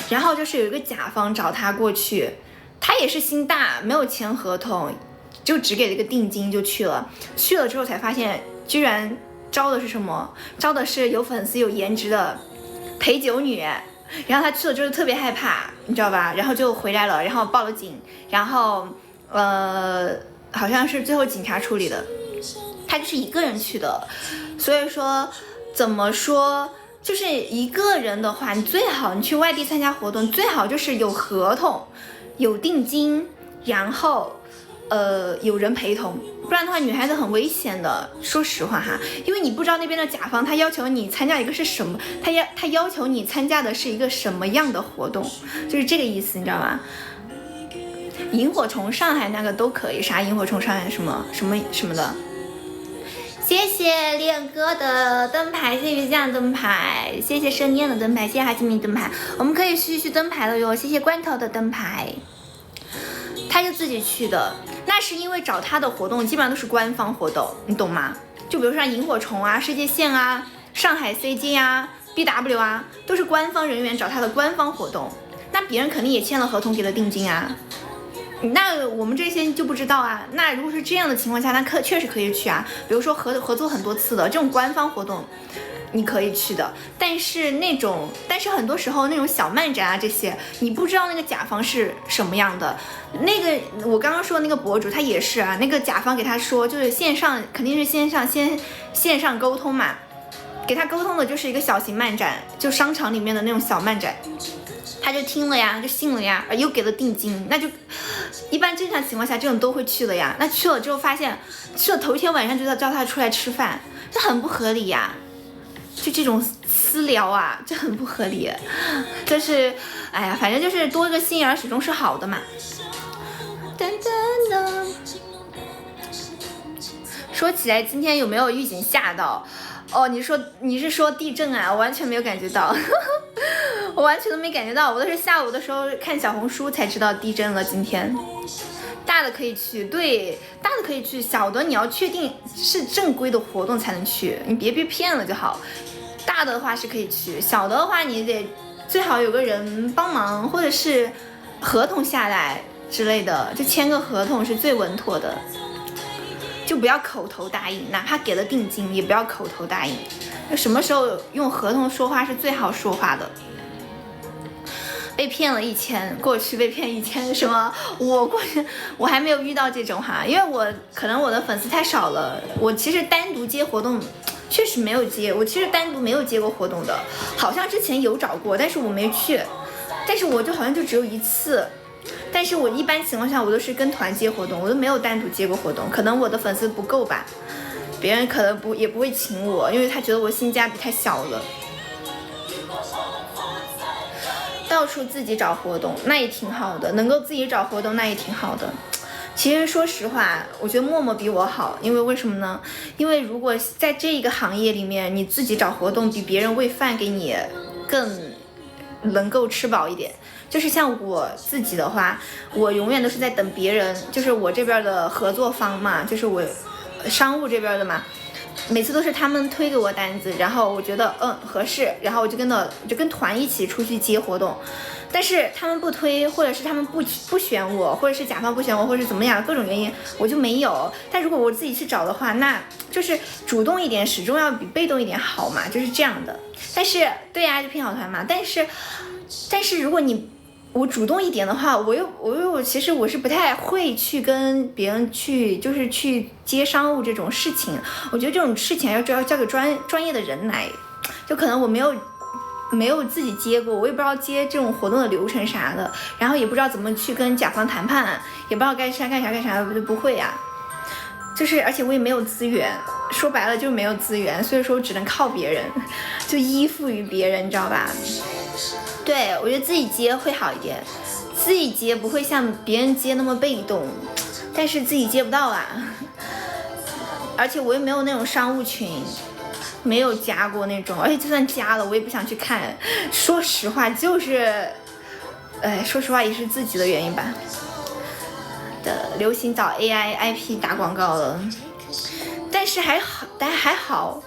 然后就是有一个甲方找他过去，他也是心大，没有签合同，就只给了一个定金就去了。去了之后才发现，居然招的是什么？招的是有粉丝有颜值的陪酒女。然后他去了之后特别害怕，你知道吧？然后就回来了，然后报了警，然后好像是最后警察处理的。他就是一个人去的，所以说怎么说，就是一个人的话，你最好你去外地参加活动，最好就是有合同、有定金，然后有人陪同，不然的话女孩子很危险的。说实话哈，因为你不知道那边的甲方他要求你参加一个是什么，他要求你参加的是一个什么样的活动，就是这个意思，你知道吗？萤火虫上海那个都可以，啥萤火虫上海什么的。谢谢恋哥的灯牌，谢谢鱼酱灯牌，谢谢生念的灯牌，谢谢哈基米灯牌，我们可以续灯牌了哟，谢谢罐头的灯牌。他就自己去的，那是因为找他的活动基本上都是官方活动，你懂吗？就比如说像萤火虫啊、世界线啊、上海 CJ 啊、BW 啊，都是官方人员找他的官方活动，那别人肯定也签了合同，给了定金啊。那我们这些就不知道啊。那如果是这样的情况下，那确实可以去啊。比如说合作很多次的这种官方活动，你可以去的。但是很多时候那种小漫展啊这些，你不知道那个甲方是什么样的。那个我刚刚说的那个博主他也是啊，那个甲方给他说就是线上肯定是线上沟通嘛，给他沟通的就是一个小型漫展，就商场里面的那种小漫展。他就听了呀，就信了呀，又给了定金，那就一般正常情况下这种都会去了呀。那去了之后发现，去了头一天晚上就要叫他出来吃饭，这很不合理呀。就这种私聊啊，这很不合理。就是哎呀，反正就是多个心眼始终是好的嘛。噔噔噔。说起来今天有没有预警吓到？哦，你是说地震啊？我完全没有感觉到。我完全都没感觉到，我都是下午的时候看小红书才知道地震了。今天大的可以去，对，大的可以去，小的你要确定是正规的活动才能去，你别被骗了就好。大的话是可以去，小的话你得最好有个人帮忙，或者是合同下来之类的，就签个合同是最稳妥的，就不要口头答应，哪怕给了定金也不要口头答应。什么时候用合同说话是最好说话的。被骗了1000，过去被骗1000，什么？我还没有遇到这种哈，因为可能我的粉丝太少了。我其实单独接活动，确实没有接。我其实单独没有接过活动的，好像之前有找过，但是我没去。但是我就好像就只有1次。但是我一般情况下我都是跟团接活动，我都没有单独接过活动。可能我的粉丝不够吧，别人可能也不会请我，因为他觉得我性价比太小了。到处自己找活动，那也挺好的，能够自己找活动那也挺好的。其实说实话，我觉得默默比我好，因为为什么呢？因为如果在这一个行业里面，你自己找活动比别人喂饭给你更能够吃饱一点。就是像我自己的话，我永远都是在等别人，就是我这边的合作方嘛，就是我商务这边的嘛。每次都是他们推给我单子，然后我觉得合适，然后我就跟团一起出去接活动。但是他们不推，或者是他们不选我，或者是甲方不选我，或者是怎么样，各种原因我就没有。但如果我自己去找的话，那就是主动一点，始终要比被动一点好嘛，就是这样的。但是对呀，就拼好团嘛。但是如果我主动一点的话，其实我是不太会去跟别人去接商务这种事情。我觉得这种事情要交给专业的人来，就可能我没有自己接过，我也不知道接这种活动的流程啥的，然后也不知道怎么去跟甲方谈判，也不知道干啥，我就不会呀。就是而且我也没有资源，说白了就是没有资源，所以说我只能靠别人，就依附于别人，你知道吧？对，我觉得自己接会好一点，自己接不会像别人接那么被动，但是自己接不到啊。而且我又没有那种商务群，没有加过那种，而且就算加了，我也不想去看。说实话，说实话也是自己的原因吧。流行找 AI IP 打广告了，但还好。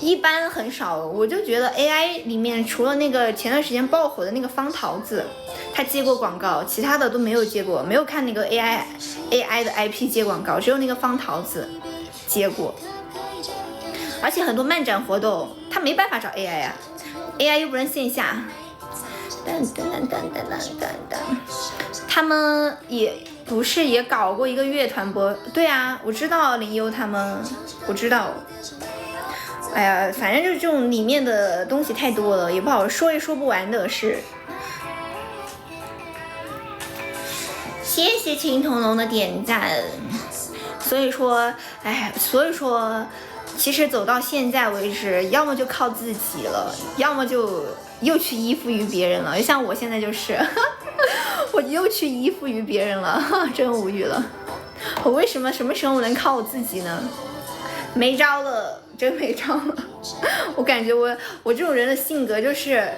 一般很少，我就觉得 AI 里面除了那个前段时间爆火的那个方桃子，他接过广告，其他的都没有接过，没有看那个 AI 的 IP 接广告，只有那个方桃子接过。而且很多漫展活动他没办法找 AI 呀，AI 又不能线下。他们也搞过一个乐团播，对啊，我知道林优他们，我知道。哎呀，反正就是这种里面的东西太多了，也不好说，也说不完的事。谢谢青铜龙的点赞。所以说，其实走到现在为止，要么就靠自己了，要么就又去依附于别人了。像我现在就是我又去依附于别人了，真无语了。我为什么什么时候能靠我自己呢？没招了，真没招了。我感觉我这种人的性格就是，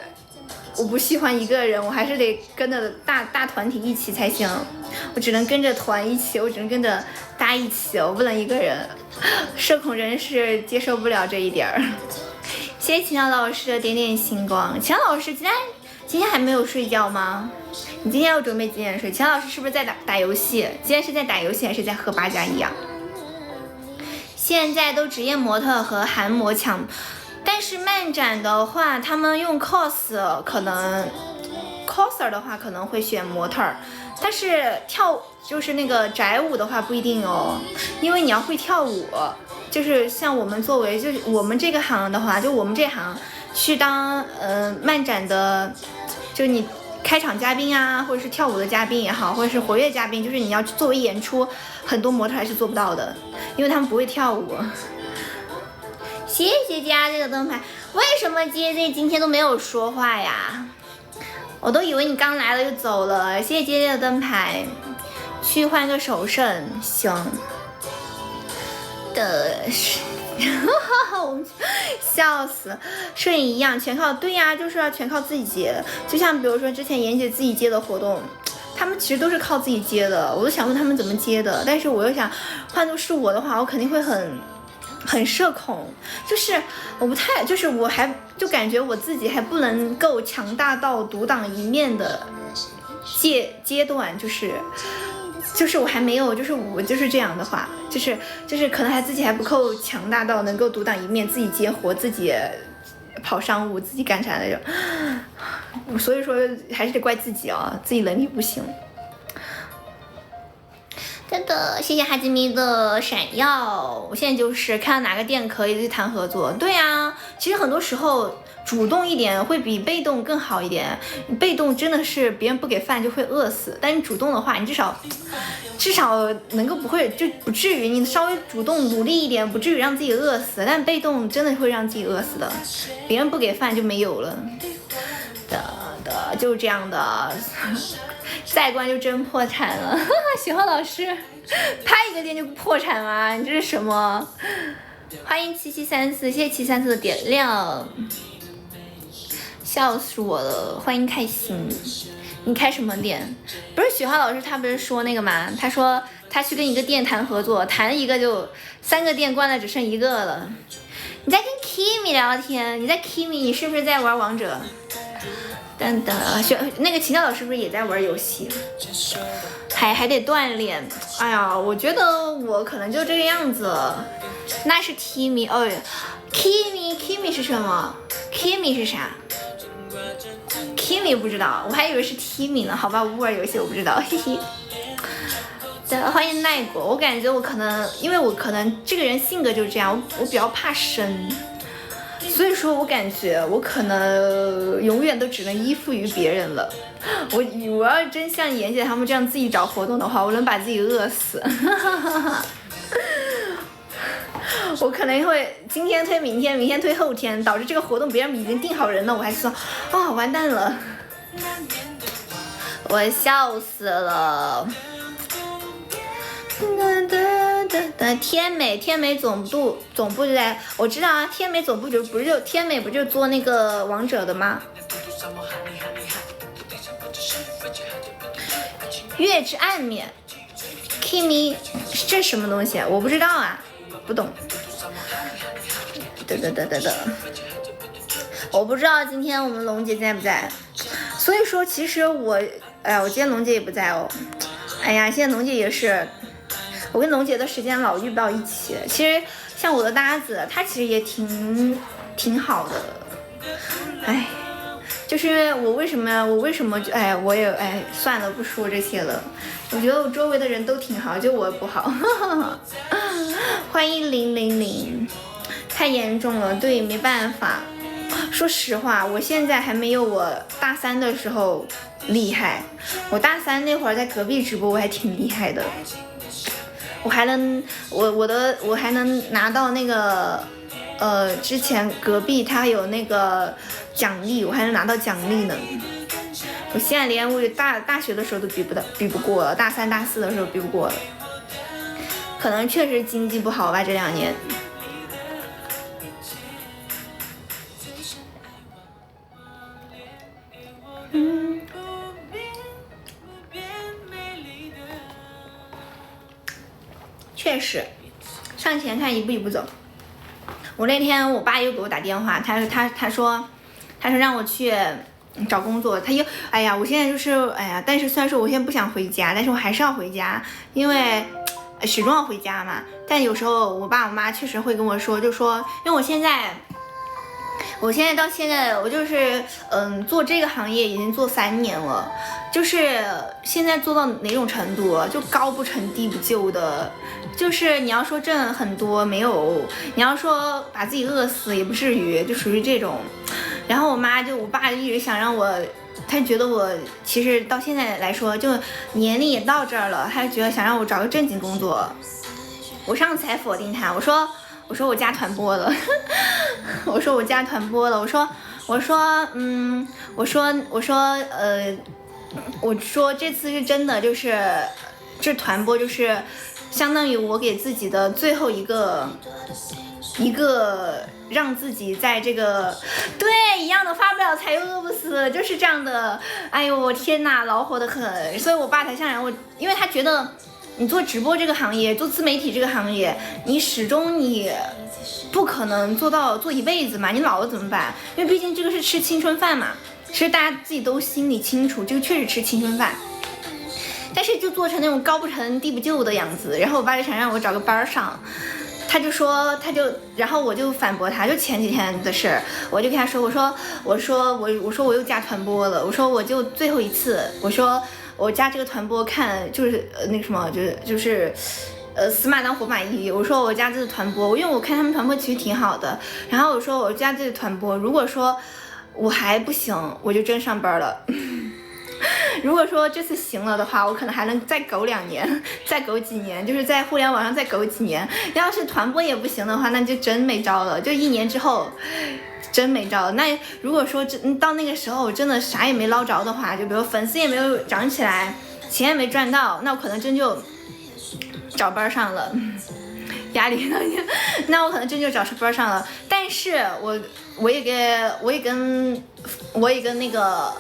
我不喜欢一个人，我还是得跟着大团体一起才行。我只能跟着团一起，我只能跟着大家一起，我不能一个人。社恐人士接受不了这一点儿。谢谢秦阳老师的点点星光。秦阳老师今天还没有睡觉吗？你今天要准备几点睡？秦阳老师是不是在打游戏？今天是在打游戏还是在喝8加1啊？现在都职业模特和韩模抢，但是漫展的话，他们用 cos 可能 coser 的话可能会选模特，但是就是那个宅舞的话不一定哦，因为你要会跳舞。就是像我们作为就是我们这个行的话，就我们这行去当漫展的，就你开场嘉宾啊，或者是跳舞的嘉宾也好，或者是活跃嘉宾，就是你要作为演出，很多模特还是做不到的，因为他们不会跳舞。谢谢家这个灯牌，为什么杰杰今天都没有说话呀？我都以为你刚来了就走了。谢谢杰杰的灯牌，去换个首饰，行。的是，笑死！摄影一样，全靠对呀，就是要全靠自己接。就像比如说之前妍姐自己接的活动，他们其实都是靠自己接的。我都想问他们怎么接的，但是我又想，换作是我的话，我肯定会很社恐，就是我不太，就是我还就感觉我自己还不能够强大到独当一面的阶段，就是我还没有，就是我就是这样的话，就是可能自己还不够强大到能够独当一面，自己接活，自己跑商务，自己干啥那种。所以说还是得怪自己啊，自己能力不行。真的，谢谢哈基米的闪耀。我现在就是看到哪个店可以去谈合作。对啊，其实很多时候主动一点会比被动更好一点。被动真的是别人不给饭就会饿死，但你主动的话，你至少能够不会就不至于，你稍微主动努力一点，不至于让自己饿死。但被动真的会让自己饿死的，别人不给饭就没有了的，就是这样的。再关就真破产了，喜欢老师，拍一个店就破产吗？你这是什么？欢迎7734，谢谢734的点亮，笑死我了！欢迎开心，你开什么店？不是许浩老师他不是说那个吗？他说他去跟一个店谈合作，谈一个就3个店关了，只剩1个了。你在跟 Kimi 聊天？你在 Kimi？ 你是不是在玩王者？等等，那个秦教老师是不是也在玩游戏？还得锻炼。哎呀，我觉得我可能就这个样子。那是 Kimi 哦 ，Kimi 是什么 ？Kimi 是啥 ？Kimi 不知道，我还以为是 Kimi 呢。好吧，我不玩游戏，我不知道，嘿嘿。欢迎奈果，我感觉我可能，因为我可能这个人性格就是这样，我比较怕生。所以说我感觉我可能永远都只能依附于别人了。我要真像妍姐他们这样自己找活动的话，我能把自己饿死。我可能会今天推明天，明天推后天，导致这个活动别人已经定好人了，我还说啊完蛋了，我笑死了。天美总部就在，我知道啊，天美总部天美不就做那个王者的吗？月之暗面 Kimi 这什么东西我不知道啊，不懂。我不知道今天我们龙姐在不在，所以说其实我今天龙姐也不在哦。哎呀，现在龙姐也是，我跟龙姐的时间老遇不到一起。其实像我的搭子，她其实也挺好的。哎，就是我为什么就我也算了，不说这些了。我觉得我周围的人都挺好，就我不好。欢迎000，太严重了，对，没办法。说实话，我现在还没有我大3的时候厉害。我大3那会儿在隔壁直播，我还挺厉害的。我还能我还能拿到那个之前隔壁他有那个奖励，我还能拿到奖励呢。我现在连我大学的时候都比不过了，大3大4的时候比不过了。可能确实经济不好吧，这2年。确实，向前看，一步一步走。我那天我爸又给我打电话，他说让我去找工作，他又哎呀，我现在就是哎呀，但是虽然说我现在不想回家，但是我还是要回家，因为始终要回家嘛。但有时候我爸我妈确实会跟我说，就说因为我现在到现在我就是做这个行业已经做3年了，就是现在做到哪种程度，就高不成低不就的，就是你要说挣很多没有，你要说把自己饿死也不至于，就属于这种。然后我爸一直想让我，他觉得我其实到现在来说就年龄也到这儿了，他就觉得想让我找个正经工作。我上次还否定他，我说我家团播了我说我家团播了，我说这次是真的，就是这团播就是相当于我给自己的最后一个让自己在这个对一样的发不了财又饿不死，就是这样的。哎呦我天哪，恼火的很。所以我爸才想让我，因为他觉得你做直播这个行业，做自媒体这个行业，你始终你不可能做一辈子嘛，你老了怎么办？因为毕竟这个是吃青春饭嘛。其实大家自己都心里清楚，这个确实吃青春饭，但是就做成那种高不成低不就的样子。然后我爸就想让我找个班上，然后我就反驳他，就前几天的事，我就跟他说，我说我又加团播了，我说我就最后一次，我说我加这个团播看就是那个什么，就是死马当活马医，我说我加这个团播，因为我看他们团播其实挺好的，然后我说我加这个团播，如果说我还不行，我就真上班了。如果说这次行了的话，我可能还能再苟2年，再苟几年，就是在互联网上再苟几年。要是团播也不行的话，那就真没招了，就1年之后真没招了。那如果说到那个时候真的啥也没捞着的话，就比如粉丝也没有涨起来，钱也没赚到，那我可能真就找班上了。压力了，那我可能真就找班上了。但是我也跟那个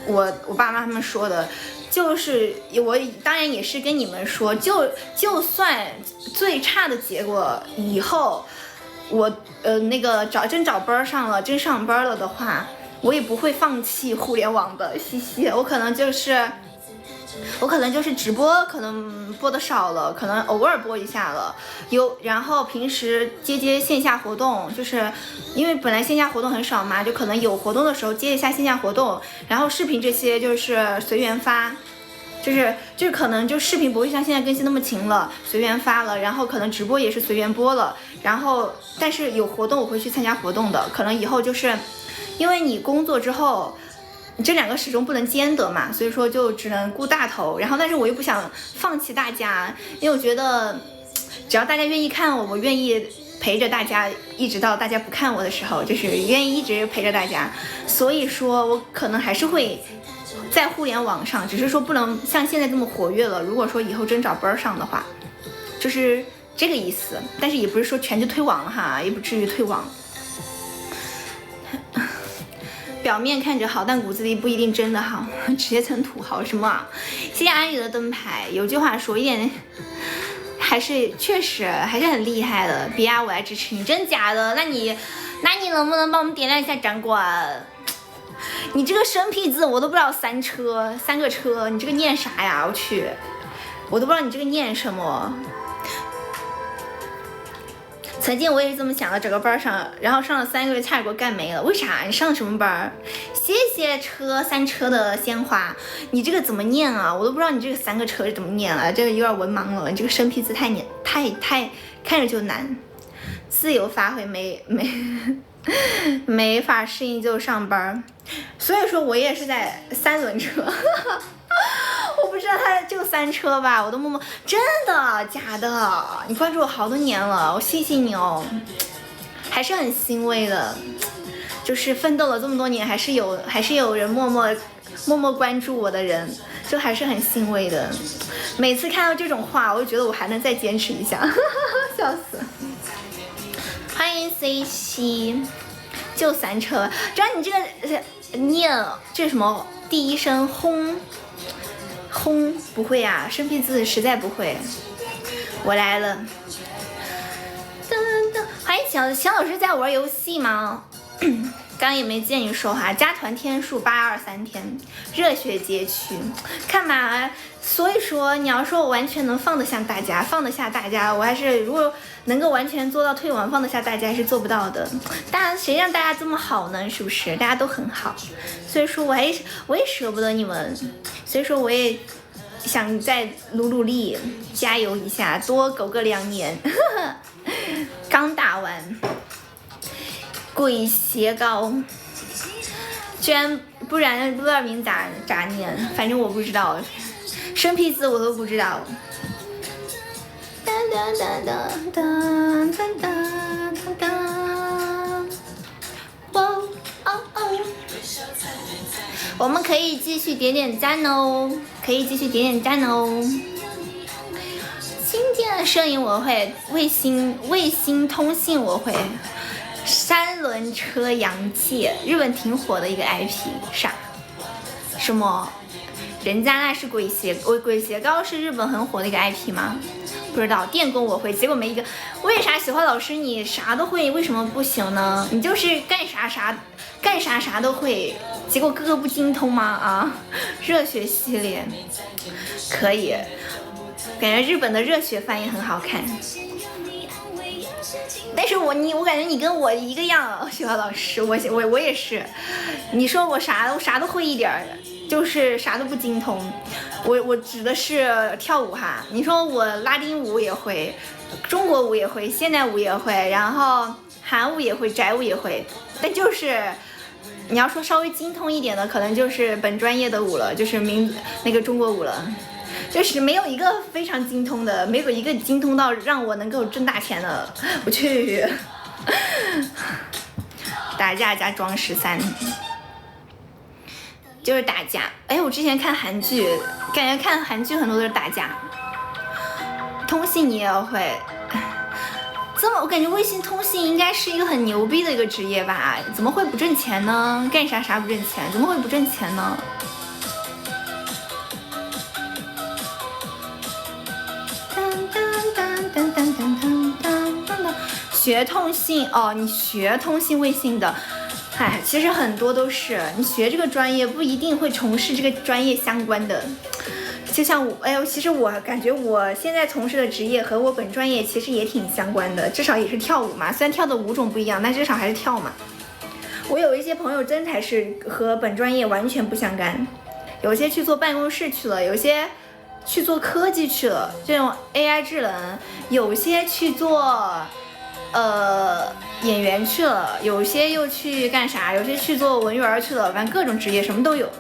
我爸妈他们说的，就是我当然也是跟你们说，就算最差的结果以后我那个真找班上了，真上班了的话，我也不会放弃互联网的，嘻嘻。我可能就是直播，可能播的少了，可能偶尔播一下了，然后平时接线下活动，就是因为本来线下活动很少嘛，就可能有活动的时候接一下线下活动，然后视频这些就是随缘发，就是可能就视频不会像现在更新那么勤了，随缘发了，然后可能直播也是随缘播了，然后但是有活动我会去参加活动的，可能以后就是因为你工作之后。这2个始终不能兼得嘛，所以说就只能顾大头，然后但是我又不想放弃大家，因为我觉得只要大家愿意看我愿意陪着大家一直到大家不看我的时候，就是愿意一直陪着大家，所以说我可能还是会在互联网上，只是说不能像现在这么活跃了，如果说以后真找班上的话，就是这个意思，但是也不是说全就退网了哈，也不至于退网。表面看着好，但骨子里不一定真的好，直接成土豪什么啊？谢谢安宇的灯牌。有句话说，一点确实还是很厉害的。别啊，我来支持你，真假的？那你能不能帮我们点亮一下展馆？你这个生僻字我都不知道3个车，你这个念啥呀？我去，我都不知道你这个念什么。曾经我也是这么想的，找个班上，然后上了3个月，差点给我干没了。为啥？你上的什么班？谢谢3车的鲜花，你这个怎么念啊？我都不知道你这个3个车是怎么念了，这个有点文盲了。你这个生僻字太看着就难，自由发挥没法适应就上班，所以说我也是在3轮车。我不知道他就3车吧，我都默默真的假的？你关注我好多年了，我谢谢你哦，还是很欣慰的，就是奋斗了这么多年，还是有人默默关注我的人，就还是很欣慰的。每次看到这种话，我就觉得我还能再坚持一下，笑死。欢迎 C7，就3车，只要你这个念这什么第一声轰不会啊，生僻字实在不会。我来了。欢迎小老师在玩游戏吗？刚刚也没见你说话。加团天数823天，热血街区，看吧。所以说，你要说我完全能放得下大家，我还是如果能够完全做到退网放得下大家，还是做不到的。谁让大家这么好呢？是不是？大家都很好，所以说我也舍不得你们，所以说我也想再努力，加油一下，多苟个2年。刚打完鬼鞋膏，居然不然不知道名咋念，反正我不知道，生僻字我都不知道。我们可以继续点赞哦，新建的摄影我会，卫星通信我会，三轮车洋界，日本挺火的一个 IP， 啥？什么？人家那是鬼鞋膏是日本很火的一个 IP 吗？不知道。电工我会，结果没一个。为啥喜欢老师你啥都会，为什么不行呢？你就是干啥都会，结果个个不精通吗？啊，热血系列可以。感觉日本的热血番也很好看，但是我感觉你跟我一个样，雪花老师，我也是。你说我啥都会一点，就是啥都不精通。我指的是跳舞哈，你说我拉丁舞也会，中国舞也会，现代舞也会，然后韩舞也会，宅舞也会，但就是你要说稍微精通一点的，可能就是本专业的舞了，就是那个中国舞了。就是没有一个非常精通的，没有一个精通到让我能够挣大钱的。我去，打架加装13，就是打架。哎，我之前看韩剧，感觉看韩剧很多都是打架。通信你也会，我感觉微信通信应该是一个很牛逼的一个职业吧？怎么会不挣钱呢？干啥不挣钱？怎么会不挣钱呢？学通信哦，你学通信卫星的，哎，其实很多都是你学这个专业不一定会从事这个专业相关的。就像其实我感觉我现在从事的职业和我本专业其实也挺相关的，至少也是跳舞嘛，虽然跳的舞种不一样，但至少还是跳嘛。我有一些朋友真才是和本专业完全不相干，有些去做办公室去了，有些去做科技去了，这种 AI 智能，有些去做演员去了，有些又去干啥，有些去做文员去了，反正各种职业什么都有。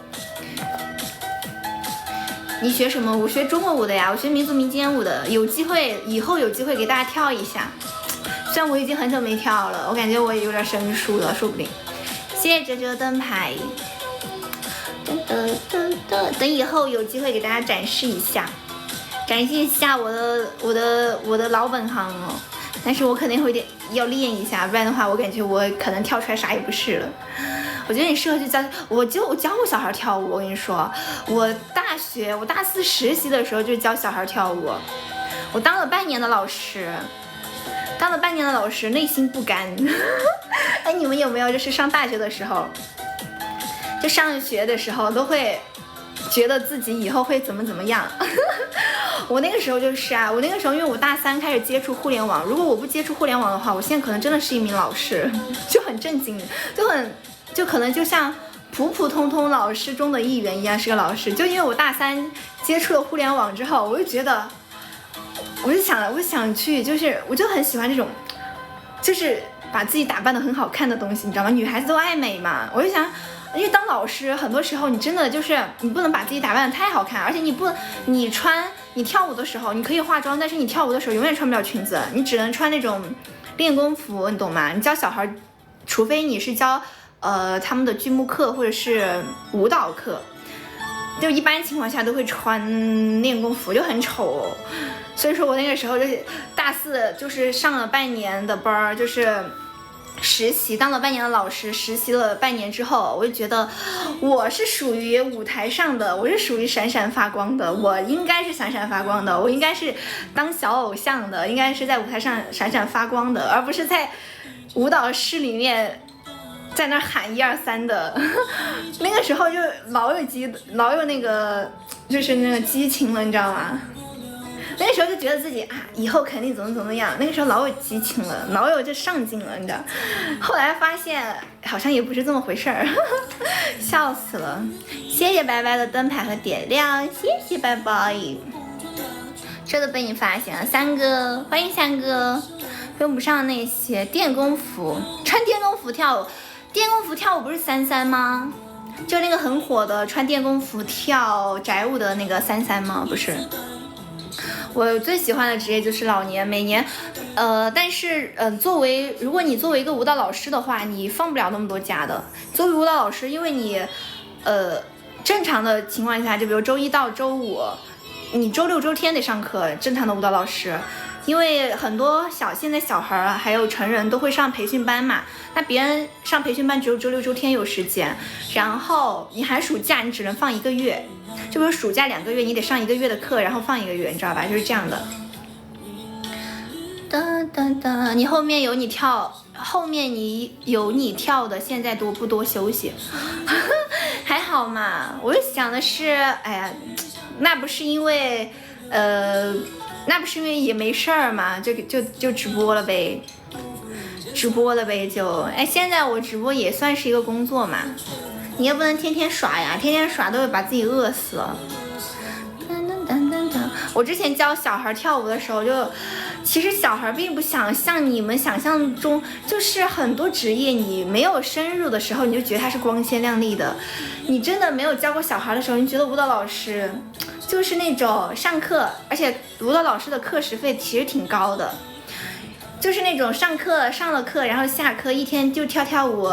你学什么？我学中国舞的呀，我学民族民间舞的，以后有机会给大家跳一下。虽然我已经很久没跳了，我感觉我也有点生疏了，说不定。谢谢哲哲灯牌。等以后有机会给大家展示一下我的老本行哦。但是我肯定会要练一下，不然的话我感觉我可能跳出来啥也不是了。我觉得你适合去教，我教过小孩跳舞。我跟你说，我大4实习的时候就教小孩跳舞，我当了半年的老师，内心不甘。哎，你们有没有就是上大学的时候，就上学的时候都会觉得自己以后会怎么样？我那个时候就是啊，因为我大3开始接触互联网，如果我不接触互联网的话，我现在可能真的是一名老师，就很震惊，就可能就像普通老师中的一员一样是个老师。就因为我大3接触了互联网之后，我就觉得，我想去，就是我就很喜欢这种，就是把自己打扮得很好看的东西，你知道吗？女孩子都爱美嘛，我就想。因为当老师，很多时候你真的就是你不能把自己打扮得太好看，而且你跳舞的时候你可以化妆，但是你跳舞的时候永远穿不了裙子，你只能穿那种练功服，你懂吗？你教小孩，除非你是教他们的剧目课或者是舞蹈课，就一般情况下都会穿练功服，就很丑。所以说我那个时候就是大4就是上了半年的班，就是实习，当了半年的老师，实习了半年之后，我就觉得我是属于舞台上的，我是属于闪闪发光的，我应该是闪闪发光的，我应该是当小偶像的，应该是在舞台上闪闪发光的，而不是在舞蹈室里面在那喊1、2、3的。那个时候就老有那个就是那个激情了，你知道吗？那个时候就觉得自己啊，以后肯定怎么样。那个时候老有激情了，老有这上进了，你知道。后来发现好像也不是这么回事儿，笑死了。谢谢白白的灯牌和点亮，谢谢白白。这都被你发现了，三哥，欢迎三哥。用不上那些电工服，穿电工服跳舞，电工服跳舞不是33吗？就那个很火的穿电工服跳宅舞的那个33吗？不是。我最喜欢的职业就是老年，每年，但是如果你作为一个舞蹈老师的话，你放不了那么多假的。作为舞蹈老师，因为你，正常的情况下，就比如周一到周五，你周六周天得上课，正常的舞蹈老师。因为很多现在小孩还有成人都会上培训班嘛，那别人上培训班只有周六周天有时间，然后你寒暑假你只能放1个月，就比如暑假2个月你得上1个月的课，然后放1个月，你知道吧？就是这样的。哒哒哒，你后面有你跳的，现在多不多休息？还好嘛，我想的是，哎呀，那不是因为也没事儿嘛，就直播了呗，就哎，现在我直播也算是一个工作嘛，你也不能天天耍呀，天天耍都会把自己饿死了。我之前教小孩跳舞的时候其实小孩并不想像你们想象中，就是很多职业你没有深入的时候，你就觉得它是光鲜亮丽的。你真的没有教过小孩的时候，你觉得舞蹈老师就是那种上课，而且舞蹈老师的课时费其实挺高的，就是那种上了课，然后下课一天就跳舞，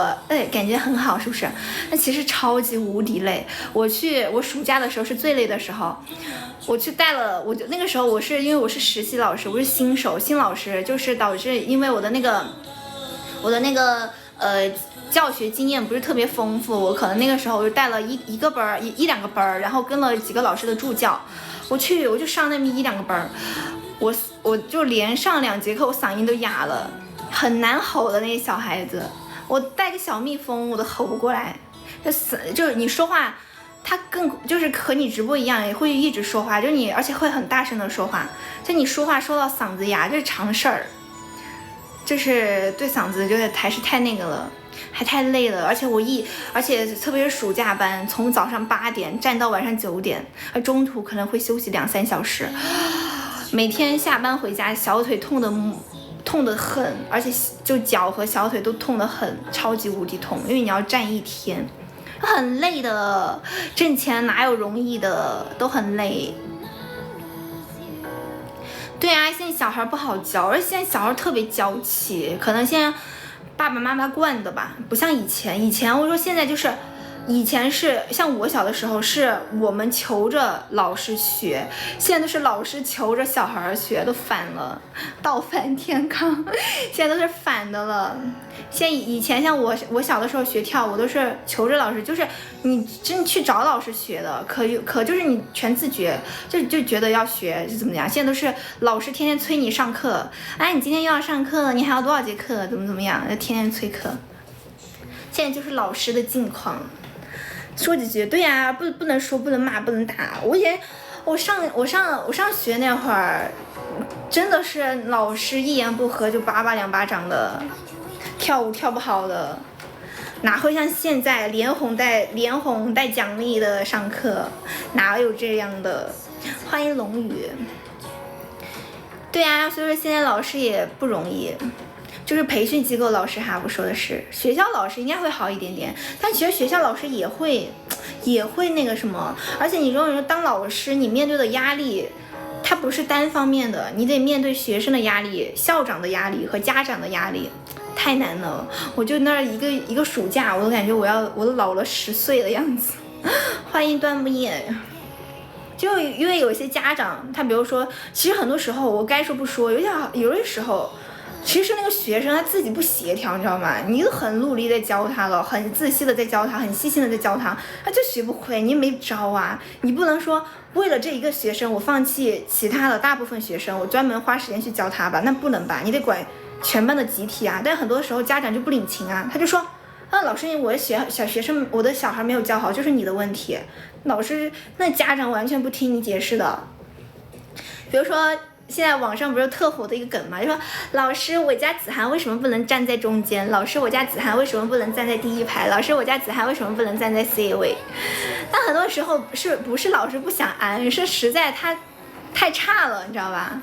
感觉很好，是不是？那其实超级无敌累。我暑假的时候是最累的时候，我去带了，那个时候因为我是实习老师，我是新老师，就是导致因为我的那个教学经验不是特别丰富，我可能那个时候我就带了一个班儿一两个班儿，然后跟了几个老师的助教，我就上那么1、2个班儿，我就连上2节课，我嗓音都哑了，很难吼的那些小孩子，我带个小蜜蜂我都吼不过来，就是你说话。他就是和你直播一样，也会一直说话，而且会很大声的说话，就你说话说到嗓子哑，这是常事儿，就是对嗓子还是太那个了，还太累了，而且特别是暑假班，从早上8点站到晚上9点，中途可能会休息2、3小时，每天下班回家小腿痛得很，而且就脚和小腿都痛得很，超级无敌痛，因为你要站1天。很累的，挣钱哪有容易的，都很累。对啊，现在小孩不好教，而且现在小孩特别娇气，可能现在爸爸妈妈惯的吧，不像以前。我说现在就是，以前是像我小的时候是我们求着老师学，现在都是老师求着小孩学，都反了，倒反天罡，现在都是反的了。以前像我小的时候学跳舞都是求着老师，就是你真去找老师学的，可就是你全自觉，就觉得要学就怎么样。现在都是老师天天催你上课，哎，你今天又要上课了，你还要多少节课，怎么样，就天天催课。现在就是老师的境况。说几句，对呀，不能说，不能骂，不能打。我上学那会儿，真的是老师一言不合就2巴掌的。跳舞跳不好的，哪会像现在连哄带奖励的上课，哪有这样的？欢迎龙宇。对啊，所以说现在老师也不容易，就是培训机构老师哈，我说的是学校老师应该会好一点点，但其实学校老师也会那个什么，而且你如果当老师，你面对的压力。它不是单方面的，你得面对学生的压力、校长的压力和家长的压力，太难了。我就那一个暑假，我都感觉我都老了10岁的样子。欢迎端木叶。就因为有些家长，他比如说，其实很多时候我该说不说，有的时候，其实是那个学生他自己不协调，你知道吗？你都很努力在教他了，很仔细的在教他，很细心的在教他，他就学不会，你没招啊！你不能说为了这一个学生，我放弃其他的大部分学生，我专门花时间去教他吧？那不能吧？你得管全班的集体啊！但很多时候家长就不领情啊，他就说，老师，我的小学生，我的小孩没有教好，就是你的问题。老师，那家长完全不听你解释的。比如说。现在网上不是特火的一个梗嘛，就说老师，我家子涵为什么不能站在中间？老师，我家子涵为什么不能站在第一排？老师，我家子涵为什么不能站在 C 位？但很多时候不是老师不想安，是实在他太差了，你知道吧？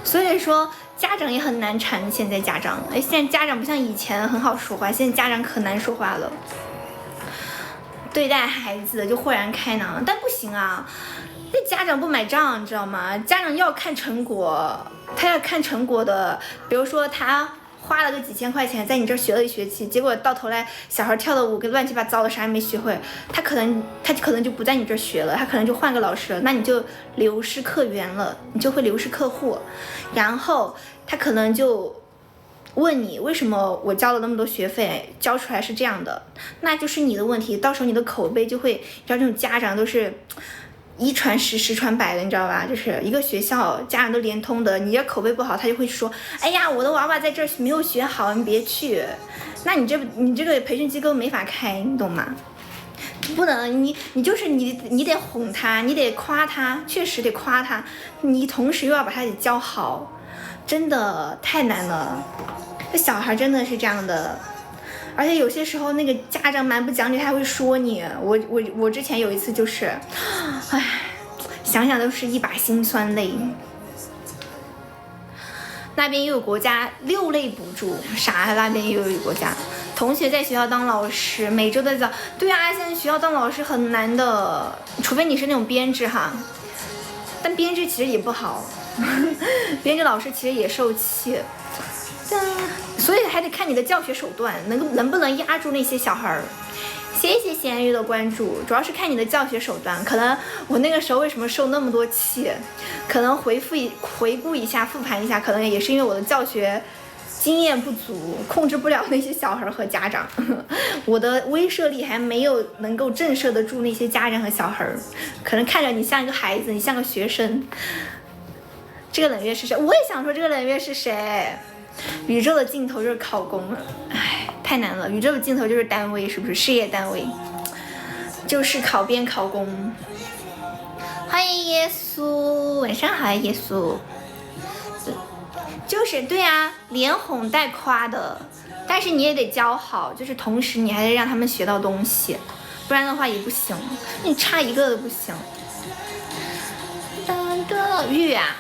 所以说家长也很难缠。现在家长，现在家长不像以前很好说话，现在家长可难说话了。对待孩子就豁然开朗，但不行啊。那家长不买账，你知道吗？家长要看成果，他要看成果的。比如说他花了个几千块钱在你这儿学了一学期，结果到头来小孩跳的舞跟乱七八糟的，啥也没学会，他可能就不在你这儿学了，他可能就换个老师了，那你就流失客源了，你就会流失客户，然后他可能就问你为什么我交了那么多学费，交出来是这样的，那就是你的问题，到时候你的口碑就会，像这种家长都是。一传十，十传百的，你知道吧？就是一个学校，家长都连通的。你要口碑不好，他就会说：“哎呀，我的娃娃在这儿没有学好，你别去。”那你这个培训机构没法开，你懂吗？不能，你就是你得哄他，你得夸他，确实得夸他。你同时又要把他给教好，真的太难了。这小孩真的是这样的。而且有些时候那个家长蛮不讲理，他还会说你。我之前有一次就是，唉，想想都是一把辛酸泪。那边又有国家6类补助，啥？那边又有国家。同学在学校当老师，每周都在。对啊，现在学校当老师很难的，除非你是那种编制哈。但编制其实也不好，编制老师其实也受气。所以还得看你的教学手段，能不能压住那些小孩儿。谢谢咸鱼的关注，主要是看你的教学手段。可能我那个时候为什么受那么多气，可能回顾一下，复盘一下，可能也是因为我的教学经验不足，控制不了那些小孩和家长，我的威慑力还没有能够震慑得住那些家长和小孩。可能看着你像一个孩子，你像个学生。这个冷月是谁？我也想说这个冷月是谁。宇宙的尽头就是考公了，唉，太难了。宇宙的尽头就是单位，是不是？事业单位就是考编考公。欢迎耶稣，晚上好，耶稣。就是对啊，连哄带夸的，但是你也得教好，就是同时你还得让他们学到东西，不然的话也不行，你差一个都不行。玉啊。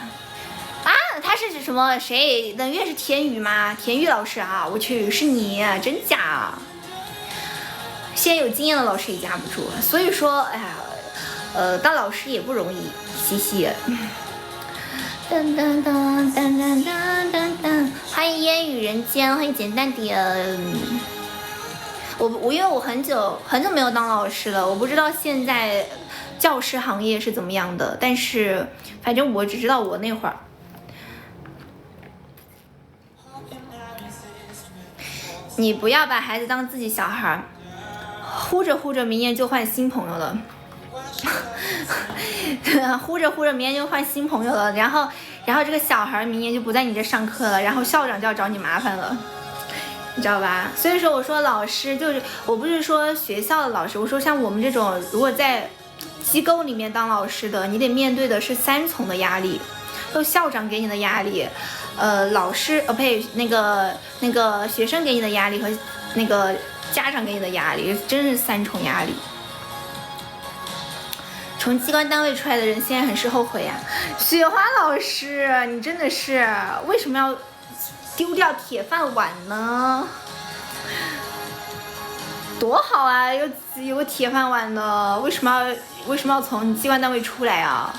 啊，他是什么？谁？冷月是田雨吗？田雨老师啊，我去，是你，真假？现在有经验的老师也架不住，所以说，哎呀，当老师也不容易，嘻嘻。噔噔噔噔噔噔噔噔，欢迎烟雨人间，欢迎简单点。我因为我很久没有当老师了，我不知道现在教师行业是怎么样的，但是反正我只知道我那会儿。你不要把孩子当自己小孩，呼着呼着明年就换新朋友了，呼着呼着明年就换新朋友了，然后这个小孩明年就不在你这上课了，然后校长就要找你麻烦了，你知道吧？所以说我说老师就是，我不是说学校的老师，我说像我们这种如果在机构里面当老师的，你得面对的是3重的压力，有校长给你的压力。老师呸，那个学生给你的压力和那个家长给你的压力，真是3重压力。从机关单位出来的人现在很是后悔呀。雪花老师，你真的是为什么要丢掉铁饭碗呢？多好啊，有个铁饭碗的，为什么要从机关单位出来啊？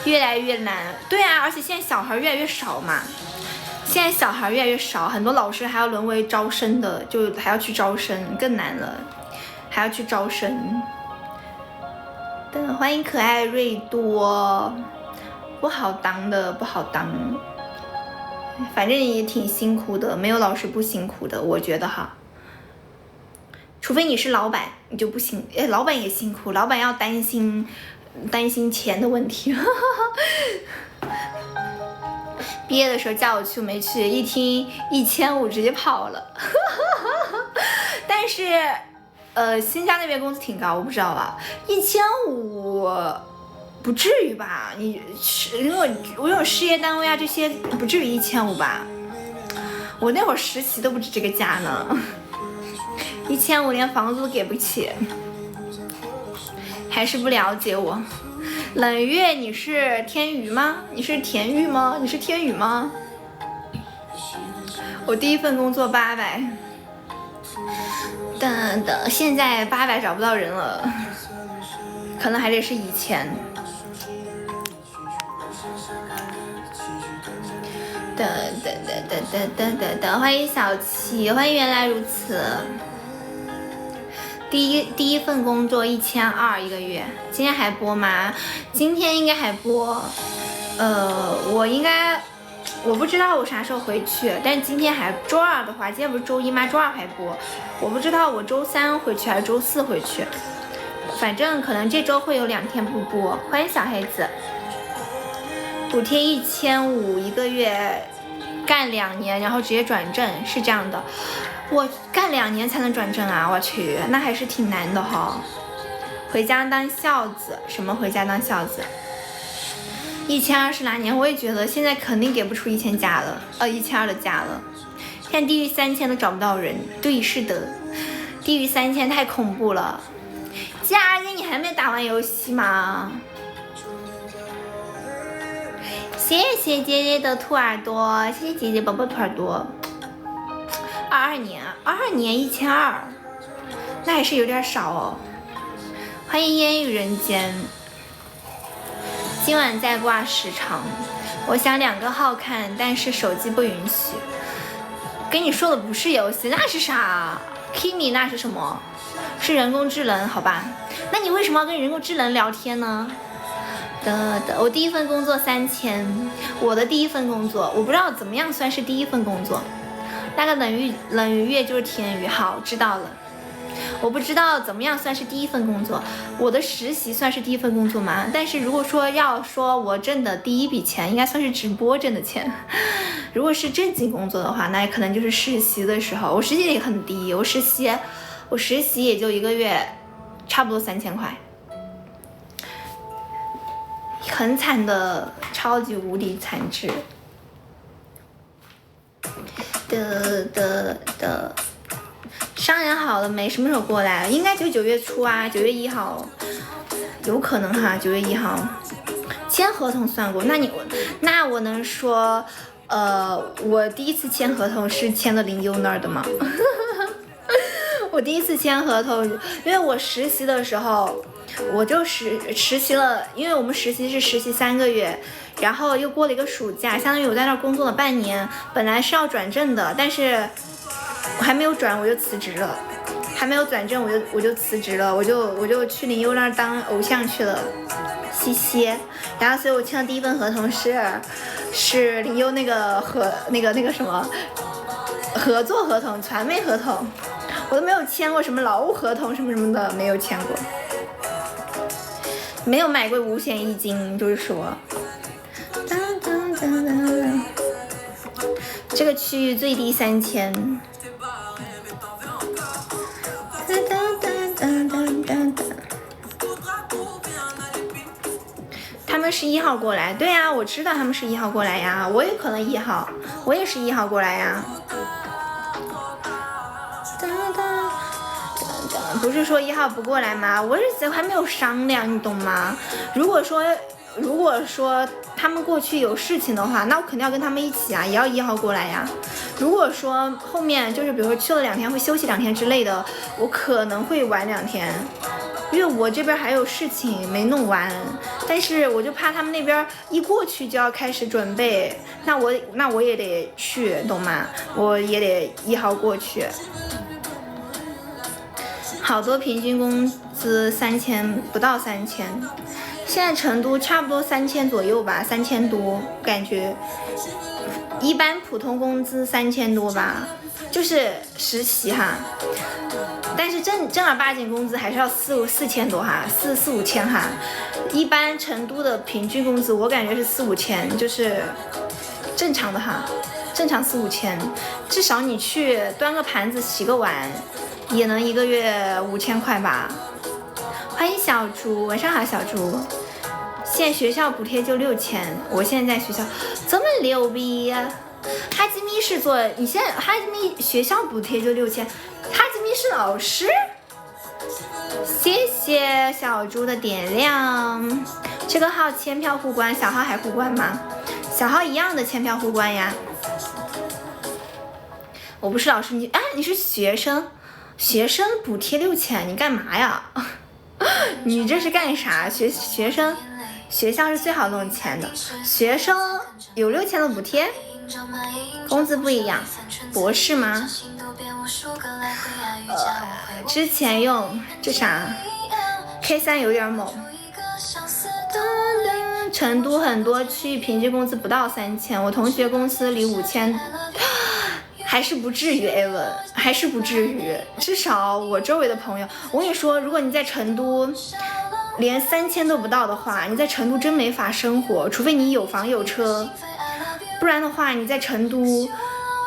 越来越难，对啊，而且现在小孩越来越少嘛，现在小孩越来越少，很多老师还要沦为招生的，就还要去招生，更难了，还要去招生。欢迎可爱瑞多，不好当的，不好当。反正也挺辛苦的，没有老师不辛苦的，我觉得哈。除非你是老板，你就不行。老板也辛苦，老板要担心钱的问题。毕业的时候叫我去没去，一听1500直接跑了。但是，新疆那边工资挺高，我不知道啊，1500不至于吧？如果我有事业单位啊这些，不至于1500吧？我那会儿实习都不止这个价呢，1500连房租都给不起，还是不了解我。冷月，你是天宇吗？你是田玉吗？你是天宇吗？我第一份工作800，等现在800找不到人了，可能还得是以前。欢迎小七，欢迎原来如此。第一份工作1200一个月，今天还播吗？今天应该还播。我不知道我啥时候回去，但是今天还周二的话，今天不是周一吗？周二还播，我不知道我周3回去还是周4回去，反正可能这周会有2天不播。欢迎小黑子。补贴1500一个月，干2年，然后直接转正，是这样的。我干2年才能转正啊！我去，那还是挺难的哈。回家当孝子，什么回家当孝子？1200是哪年？我也觉得现在肯定给不出1000加了，1200的价了。现在低于3000都找不到人。对，是的，低于3000太恐怖了。佳姐，你还没打完游戏吗？谢谢姐姐的兔耳朵，谢谢姐姐宝宝兔耳朵。22年1200，那还是有点少哦。欢迎烟雨人间。今晚再挂时长，我想2个号看，但是手机不允许。跟你说的不是游戏，那是啥 ？Kimi 那是什么？是人工智能，好吧？那你为什么要跟人工智能聊天呢？我第一份工作3000，我的第一份工作，我不知道怎么样算是第一份工作。那个冷鱼月就是天宇，好，知道了。我不知道怎么样算是第一份工作，我的实习算是第一份工作吗？但是如果说要说我挣的第一笔钱，应该算是直播挣的钱。如果是正经工作的话，那可能就是实习的时候。我实习也很低，我实习也就1个月，差不多3000块，很惨的，超级无敌惨制。商量好了没？什么时候过来？应该就9月初啊，9月1号，有可能哈，9月1号签合同算过。那我能说，我第一次签合同是签的林优那儿的吗？我第一次签合同，因为我实习的时候，我就实习了，因为我们实习是实习3个月。然后又过了一个暑假，相当于我在那儿工作了半年，本来是要转正的，但是我还没有转，我就辞职了，还没有转正我就辞职了，我就去林优那儿当偶像去了，嘻嘻。然后所以我签的第一份合同是林优那个什么合作合同、传媒合同，我都没有签过什么劳务合同什么的，没有签过，没有买过五险一金，就是说。这个区域最低3000。他们是1号过来，对呀，我知道他们是1号过来呀，我也可能1号，我也是1号过来呀。不是说1号不过来吗？我还没有商量，你懂吗？如果说他们过去有事情的话，那我肯定要跟他们一起啊，也要1号过来呀。如果说后面就是比如说去了2天会休息2天之类的，我可能会晚2天，因为我这边还有事情没弄完，但是我就怕他们那边一过去就要开始准备，那我也得去，懂吗？我也得1号过去。好多平均工资3000不到3000，现在成都差不多3000左右吧，3000多感觉。一般普通工资3000多吧，就是实习哈。但是正儿八经工资还是要四千多哈，四五千哈。一般成都的平均工资我感觉是4、5千，就是正常的哈，正常4、5千，至少你去端个盘子洗个碗，也能1个月5000块吧。欢迎小猪，晚上好小猪。现在学校补贴就6000，我现在在学校这么牛逼呀！哈基米是做，你现在哈基米学校补贴就6000，哈基米是老师。谢谢小猪的点亮。这个号签票互关，小号还互关吗？小号一样的签票互关呀。我不是老师，你是学生，学生补贴6000，你干嘛呀？你这是干啥？学生，学校是最好弄钱的，学生有6000的补贴，工资不一样。博士吗？之前用这啥 K3 有点猛。成都很多区域平均工资不到3000，我同学公司里5000，还是不至于 Evan， 还是不至于。至少我周围的朋友，我跟你说，如果你在成都连3000都不到的话，你在成都真没法生活，除非你有房有车，不然的话你在成都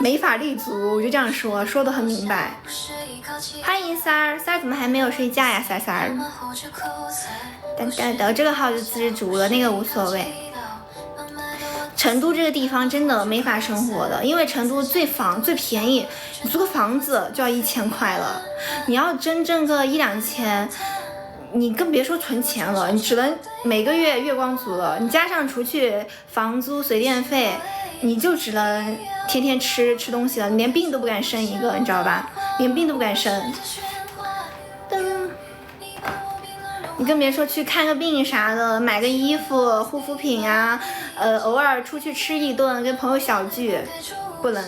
没法立足。我就这样说得很明白。欢迎三儿怎么还没有睡觉呀？三儿，等这个号就知足了，那个无所谓。成都这个地方真的没法生活的，因为成都最便宜，你租个房子就要1000块了，你要真挣个1、2千，你更别说存钱了，你只能每个月月光族了，你加上除去房租水电费，你就只能天天吃东西了，你连病都不敢生一个，你知道吧？连病都不敢生。你更别说去看个病啥的，买个衣服、护肤品呀，偶尔出去吃一顿，跟朋友小聚，不能。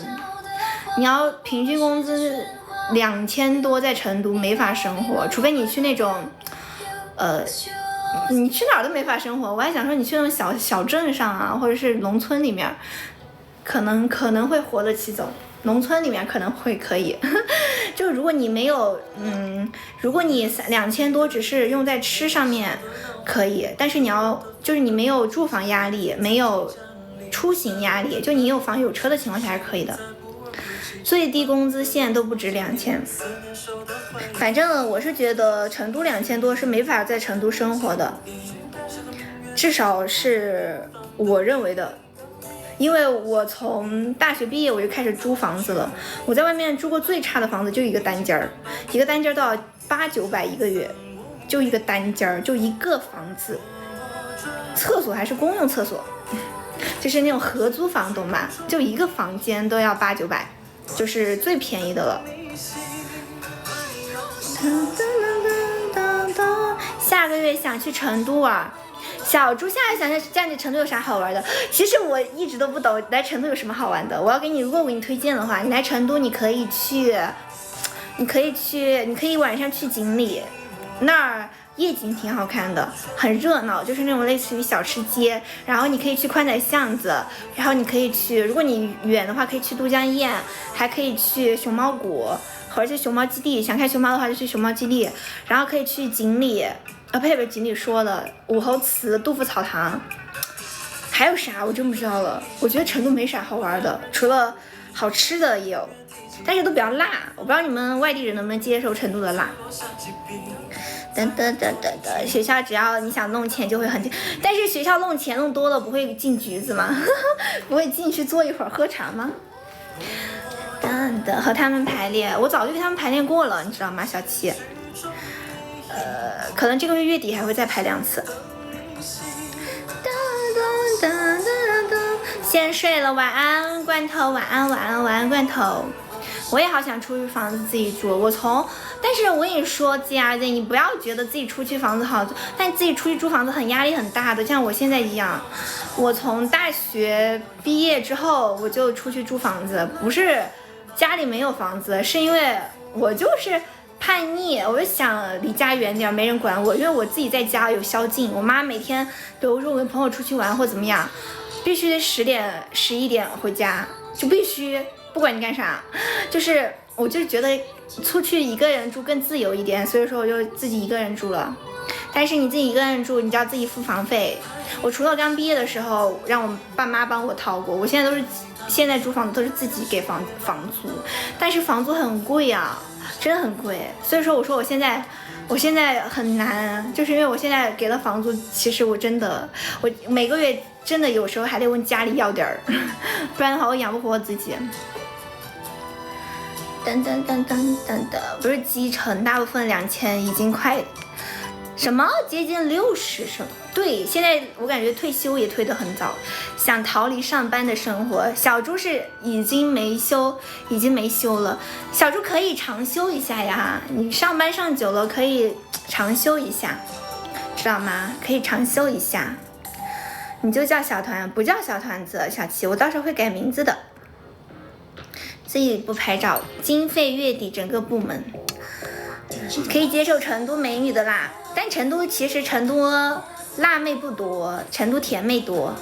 你要平均工资2000多，在成都没法生活，除非你去那种，你去哪儿都没法生活。我还想说，你去那种小镇上啊，或者是农村里面，可能会活得起走。农村里面可能会可以，就如果你没有，如果你2000多只是用在吃上面，可以，但是就是你没有住房压力，没有出行压力，就你有房有车的情况下还是可以的。最低工资线都不止2000，反正我是觉得成都2000多是没法在成都生活的，至少是我认为的。因为我从大学毕业我就开始租房子了，我在外面住过最差的房子就一个单间儿，一个单间儿都要800、900一个月，就一个单间儿，就一个房子，厕所还是公用厕所，就是那种合租房，懂吧？就一个房间都要800、900，就是最便宜的了。下个月想去成都玩。小猪下来想想你成都有啥好玩的？其实我一直都不懂来成都有什么好玩的。如果我给你推荐的话，你来成都你可以晚上去锦里，那儿夜景挺好看的，很热闹，就是那种类似于小吃街。然后你可以去宽窄巷子，然后你可以去，如果你远的话可以去都江堰，还可以去熊猫谷或者是熊猫基地，想看熊猫的话就去熊猫基地，然后可以去锦里。不，锦里说了，武侯祠、杜甫草堂，还有啥我真不知道了。我觉得成都没啥好玩的，除了好吃的也有，但是都比较辣。我不知道你们外地人能不能接受成都的辣。学校只要你想弄钱就会很近，但是学校弄钱弄多了不会进局子吗？不会进去坐一会儿喝茶吗？和他们排练，我早就跟他们排练过了，你知道吗，小七？可能这个月月底还会再排2次。先睡了，晚安罐头，晚安罐头。我也好想出去房子自己住，但是我跟你说，GR的，你不要觉得自己出去房子好，但自己出去租房子很压力很大的，像我现在一样。我从大学毕业之后我就出去租房子，不是家里没有房子，是因为我就是叛逆，我就想离家远点，没人管我，因为我自己在家有宵禁，我妈每天比如说我跟朋友出去玩或怎么样，必须得10点11点回家，就必须不管你干啥，就是我就觉得出去一个人住更自由一点，所以说我就自己一个人住了。但是你自己一个人住，你就要自己付房费。我除了刚毕业的时候让我爸妈帮我掏过，我现在租房子都是自己给房租，但是房租很贵啊，真的很贵。所以说我说我现在很难，就是因为我现在给了房租，其实我每个月真的有时候还得问家里要点儿，不然的话我养不活我自己。噔噔噔噔噔的，不是基层大部分2000已经快什么接近60什么？对，现在我感觉退休也退得很早，想逃离上班的生活。小猪是已经没休了，小猪可以长休一下呀，你上班上久了可以长休一下，知道吗？可以长休一下，你就叫小团，不叫小团子，小七，我到时候会改名字的。自己不拍照，经费月底整个部门可以接受成都美女的啦，但成都辣妹不多，成都甜妹多，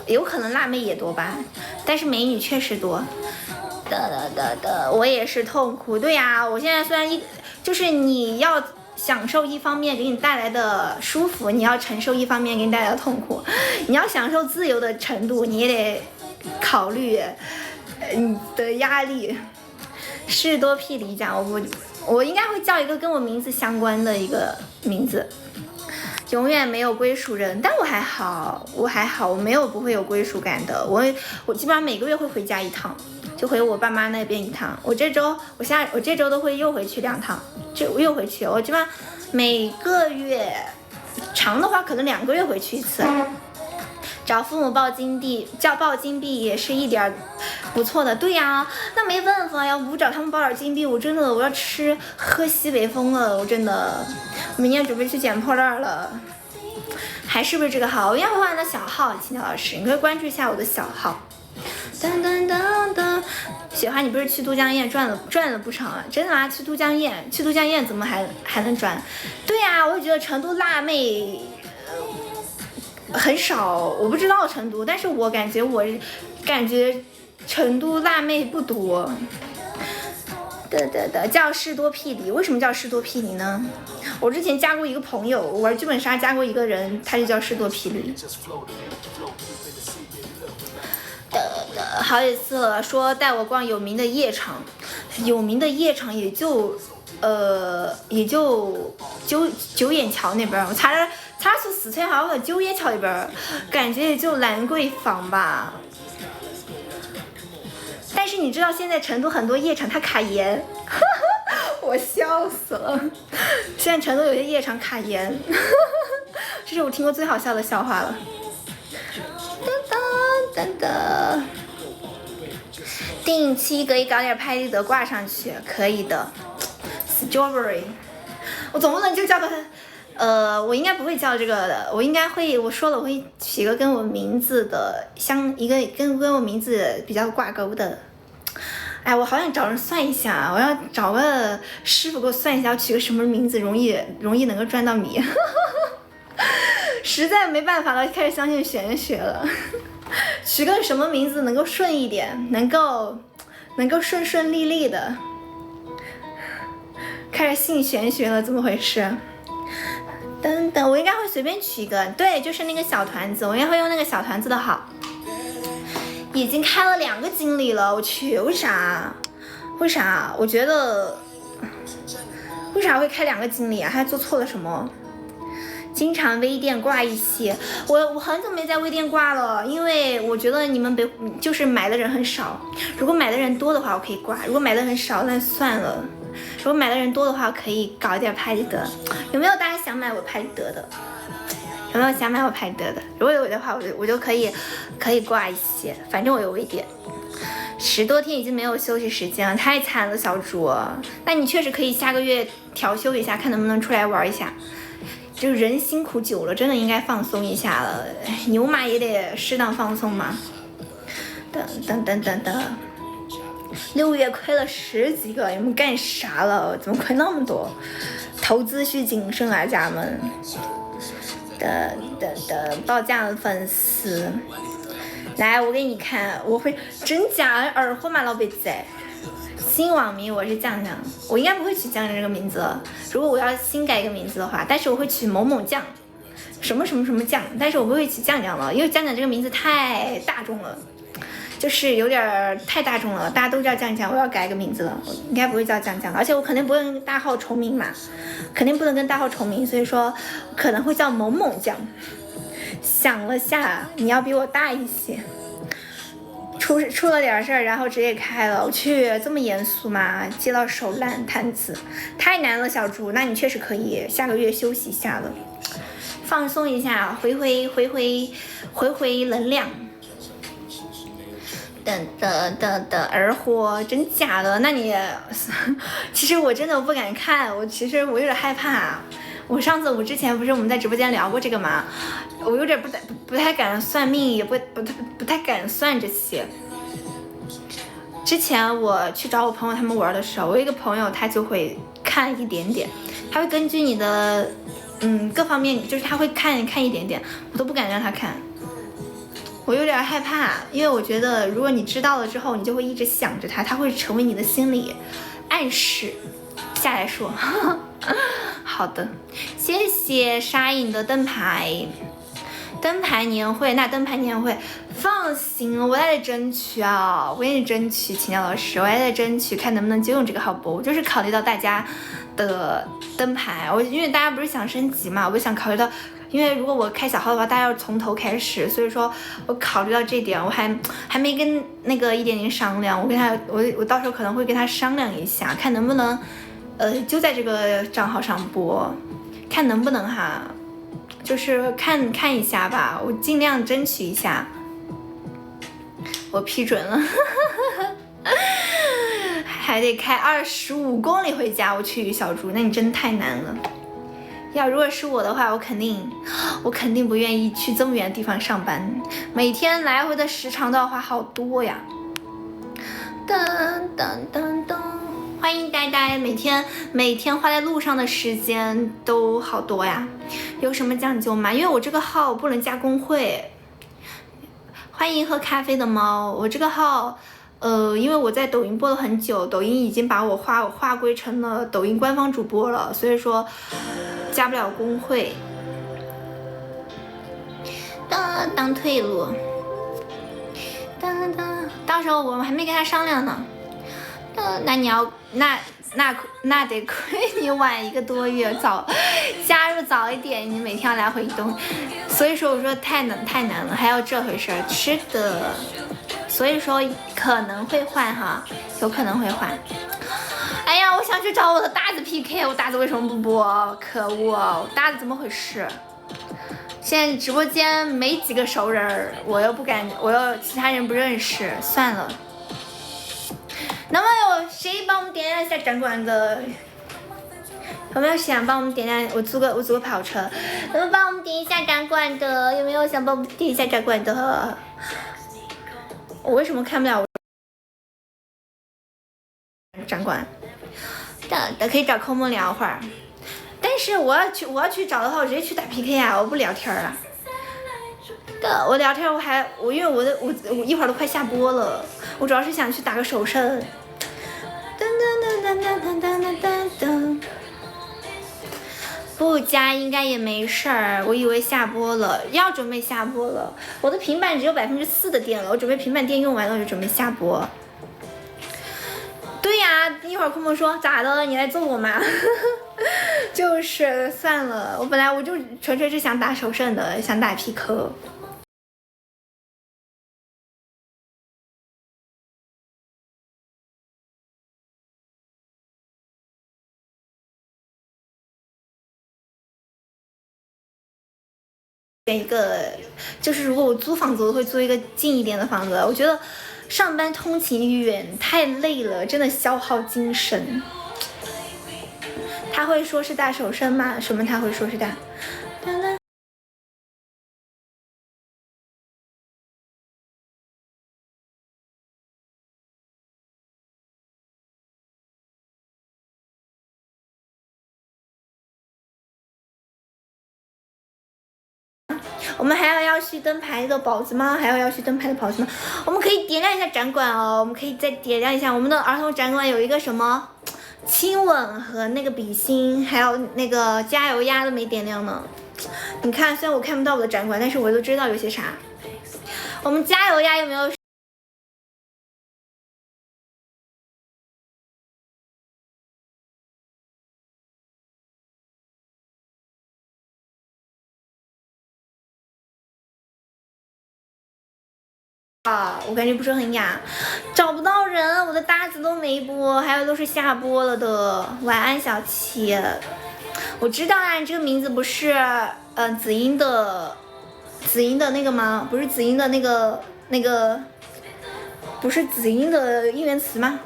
有可能辣妹也多吧，但是美女确实多。我也是痛苦，对呀，我现在虽然就是你要享受一方面给你带来的舒服，你要承受一方面给你带来的痛苦，你要享受自由的程度，你也得考虑你的压力。士多霹雳讲，我应该会叫一个跟我名字相关的一个名字。永远没有归属人，但我还好，我没有不会有归属感的。我基本上每个月会回家一趟，就回我爸妈那边一趟。我这周都会又回去2趟，又回去。我基本上每个月长的话可能2个月回去一次。找父母报金币也是一点不错的，对呀，那没办法呀，我不找他们报点金币，我要喝西北风了，我真的，明天准备去捡破烂了，还是不是这个号？我应该会换的小号，青鸟老师，你可以关注一下我的小号。噔噔噔噔，雪花，你不是去都江堰赚了不少啊？真的吗？去都江堰怎么还能赚？对呀，我就觉得成都辣妹很少，我不知道成都，但是我感觉成都辣妹不多。叫士多霹雳，为什么叫士多霹雳呢？我之前加过一个朋友，我玩剧本杀加过一个人，他就叫士多霹雳。好几次了，说带我逛有名的夜场，也就九眼桥那边，我查出四川好像九眼桥那边，感觉也就兰桂坊吧。但是你知道现在成都很多夜场它卡盐，我笑死了。现在成都有些夜场卡盐，这是我听过最好笑的笑话了。噔，定期可以搞点拍立得挂上去，可以的。Strawberry， 我总不能就叫个我应该不会叫这个的，我说了我会取个跟我名字的跟我名字比较挂钩的。哎，我好想找人算一下，我要找个师傅给我算一下，要取个什么名字容易能够赚到米。实在没办法了，开始相信玄学了。取个什么名字能够顺一点，能够顺利的。开始信玄学了，怎么回事？等，我应该会随便取一个，对，就是那个小团子，我应该会用那个小团子的好。已经开了2个经理了，我去，为啥？我觉得为啥会开2个经理啊？还做错了什么？经常微店挂一些，我很久没在微店挂了，因为我觉得你们就是买的人很少，如果买的人多的话我可以挂，如果买的人少那算了，如果买的人多的话可以搞一点拍立得。有没有大家想买我拍立得的？有没有想买我拍立得的？如果有的话我就可以挂一些，反正我有微店。10多天已经没有休息时间了，太惨了小猪。那你确实可以下个月调休一下，看能不能出来玩一下。就人辛苦久了，真的应该放松一下了。牛马也得适当放松嘛。等，6月亏了10几个，你们干啥了？怎么亏那么多？投资需谨慎啊，家们。报价的粉丝。来，我给你看，我会真假二货嘛，老辈子。新网名我是酱酱，我应该不会取酱酱这个名字了。如果我要新改一个名字的话，但是我会取某某酱，什么什么什么酱，但是我不会取酱酱了，因为酱酱这个名字太大众了，就是有点太大众了，大家都叫酱酱，我要改一个名字了，我应该不会叫酱酱了，而且我肯定不会跟大号重名嘛，肯定不能跟大号重名，所以说可能会叫某某酱。想了下，你要比我大一些。出了点事儿，然后直接开了。我去，这么严肃吗？接到手烂摊子，太难了，小猪。那你确实可以下个月休息一下了，放松一下，回能量。的儿货，真假的？那你，其实我真的不敢看，其实我有点害怕。我之前不是我们在直播间聊过这个吗？我有点不太敢算命，也不太敢算这些。之前我去找我朋友他们玩的时候，我有一个朋友他就会看一点点，他会根据你的各方面，就是他会看一点点，我都不敢让他看。我有点害怕，因为我觉得如果你知道了之后，你就会一直想着他，他会成为你的心理暗示。下来说。好的，谢谢沙影的灯牌年会。那灯牌年会放心，我在争取啊，我给你争取，秦鸟老师，我还在争取，看能不能就用这个号播。我就是考虑到大家的灯牌，因为大家不是想升级嘛，我就想考虑到，因为如果我开小号的话，大家要从头开始，所以说我考虑到这点，我还没跟那个1.0商量，我到时候可能会跟他商量一下，看能不能就在这个账号上播，看能不能哈，就是看一下吧，我尽量争取一下。我批准了。还得开25公里回家，我去小猪，那你真太难了。如果是我的话，我肯定不愿意去这么远的地方上班，每天来回的时长都要花好多呀。欢迎呆呆，每天花在路上的时间都好多呀。有什么讲究吗？因为我这个号不能加工会。欢迎喝咖啡的猫，我这个号因为我在抖音播了很久，抖音已经把我划归成了抖音官方主播了，所以说加不了工会。当退路，到时候我们还没跟他商量呢。那你要那得亏你晚1个多月，加入早一点，你每天要来回移动，所以说我说太难了，还有这回事儿，是的，所以说可能会换哈，有可能会换。哎呀，我想去找我的大子 PK， 我大子为什么不播？可恶，大子怎么回事？现在直播间没几个熟人，我又不敢，其他人不认识，算了。能不能有谁帮我们点亮一下展馆的？有没有想帮我们点亮？我租个跑车，能不能帮我们点一下展馆的？有没有想帮我们点一下展馆的？我为什么看不了展馆？可以找空梦聊会儿，但是我要去找的话，我直接去打 PK 啊，我不聊天了。我聊天因为我一会儿都快下播了，我主要是想去打个手胜。不加应该也没事儿，我以为下播了，要准备下播了。我的平板只有4%的电了，我准备平板电用完了就准备下播。对呀，一会儿空空说咋的，你来揍我吗？就是算了，我本来我就纯粹是想打手胜的，想打 PK。一个就是如果我租房子，我会租一个近一点的房子。我觉得上班通勤远太累了，真的消耗精神。他会说是大手胜吗？什么他会说是大？我们还有要去灯牌的宝子吗？还有要去灯牌的宝子吗？我们可以点亮一下展馆哦，我们可以再点亮一下我们的儿童展馆，有一个什么亲吻和那个比心，还有那个加油鸭都没点亮呢。你看，虽然我看不到我的展馆，但是我都知道有些啥。我们加油鸭有没有？我感觉不是很雅，找不到人，我的搭子都没播，还有都是下播了的。晚安，小七。我知道啊，你这个名字不是子音的那个吗？不是子音的那个，不是子音的应援词吗？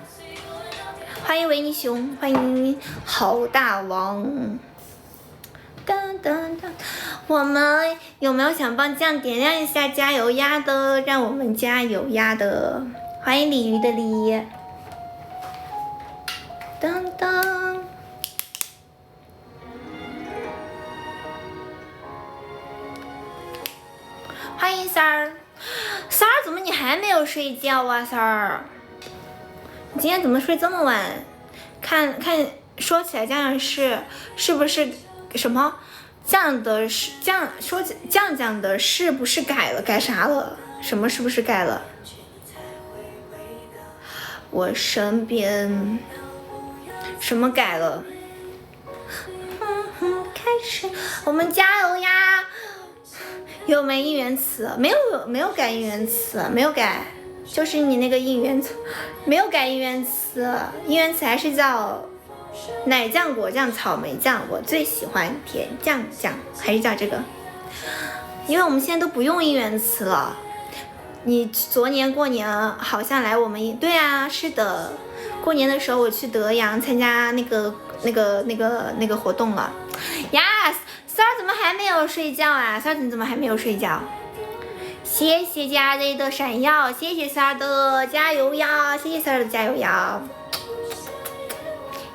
欢迎维尼熊，欢迎好大王。当当当，我们有没有想帮这样点亮一下加油鸭的？让我们加油鸭的，欢迎鲤鱼的鲤。当当，欢迎三儿，三儿怎么你还没有睡觉啊？三儿，你今天怎么睡这么晚？看说起来这样是不是？什么酱的是酱说酱的是不是改了？改啥了？什么是不是改了？我身边什么改了？开始，我们加油呀！有没应援词？没有改应援词，没有改，就是你那个应援词没有改应援词，应援词还是叫。奶酱、果酱、草莓酱，我最喜欢甜酱酱，还是叫这个？因为我们现在都不用应援词了。你昨年过年好像来我们对啊，是的，过年的时候我去德阳参加那个活动了。呀，三儿怎么还没有睡觉啊？三儿你怎么还没有睡觉？谢谢家人的闪耀，谢谢三儿的加油呀，谢谢三儿的加油呀。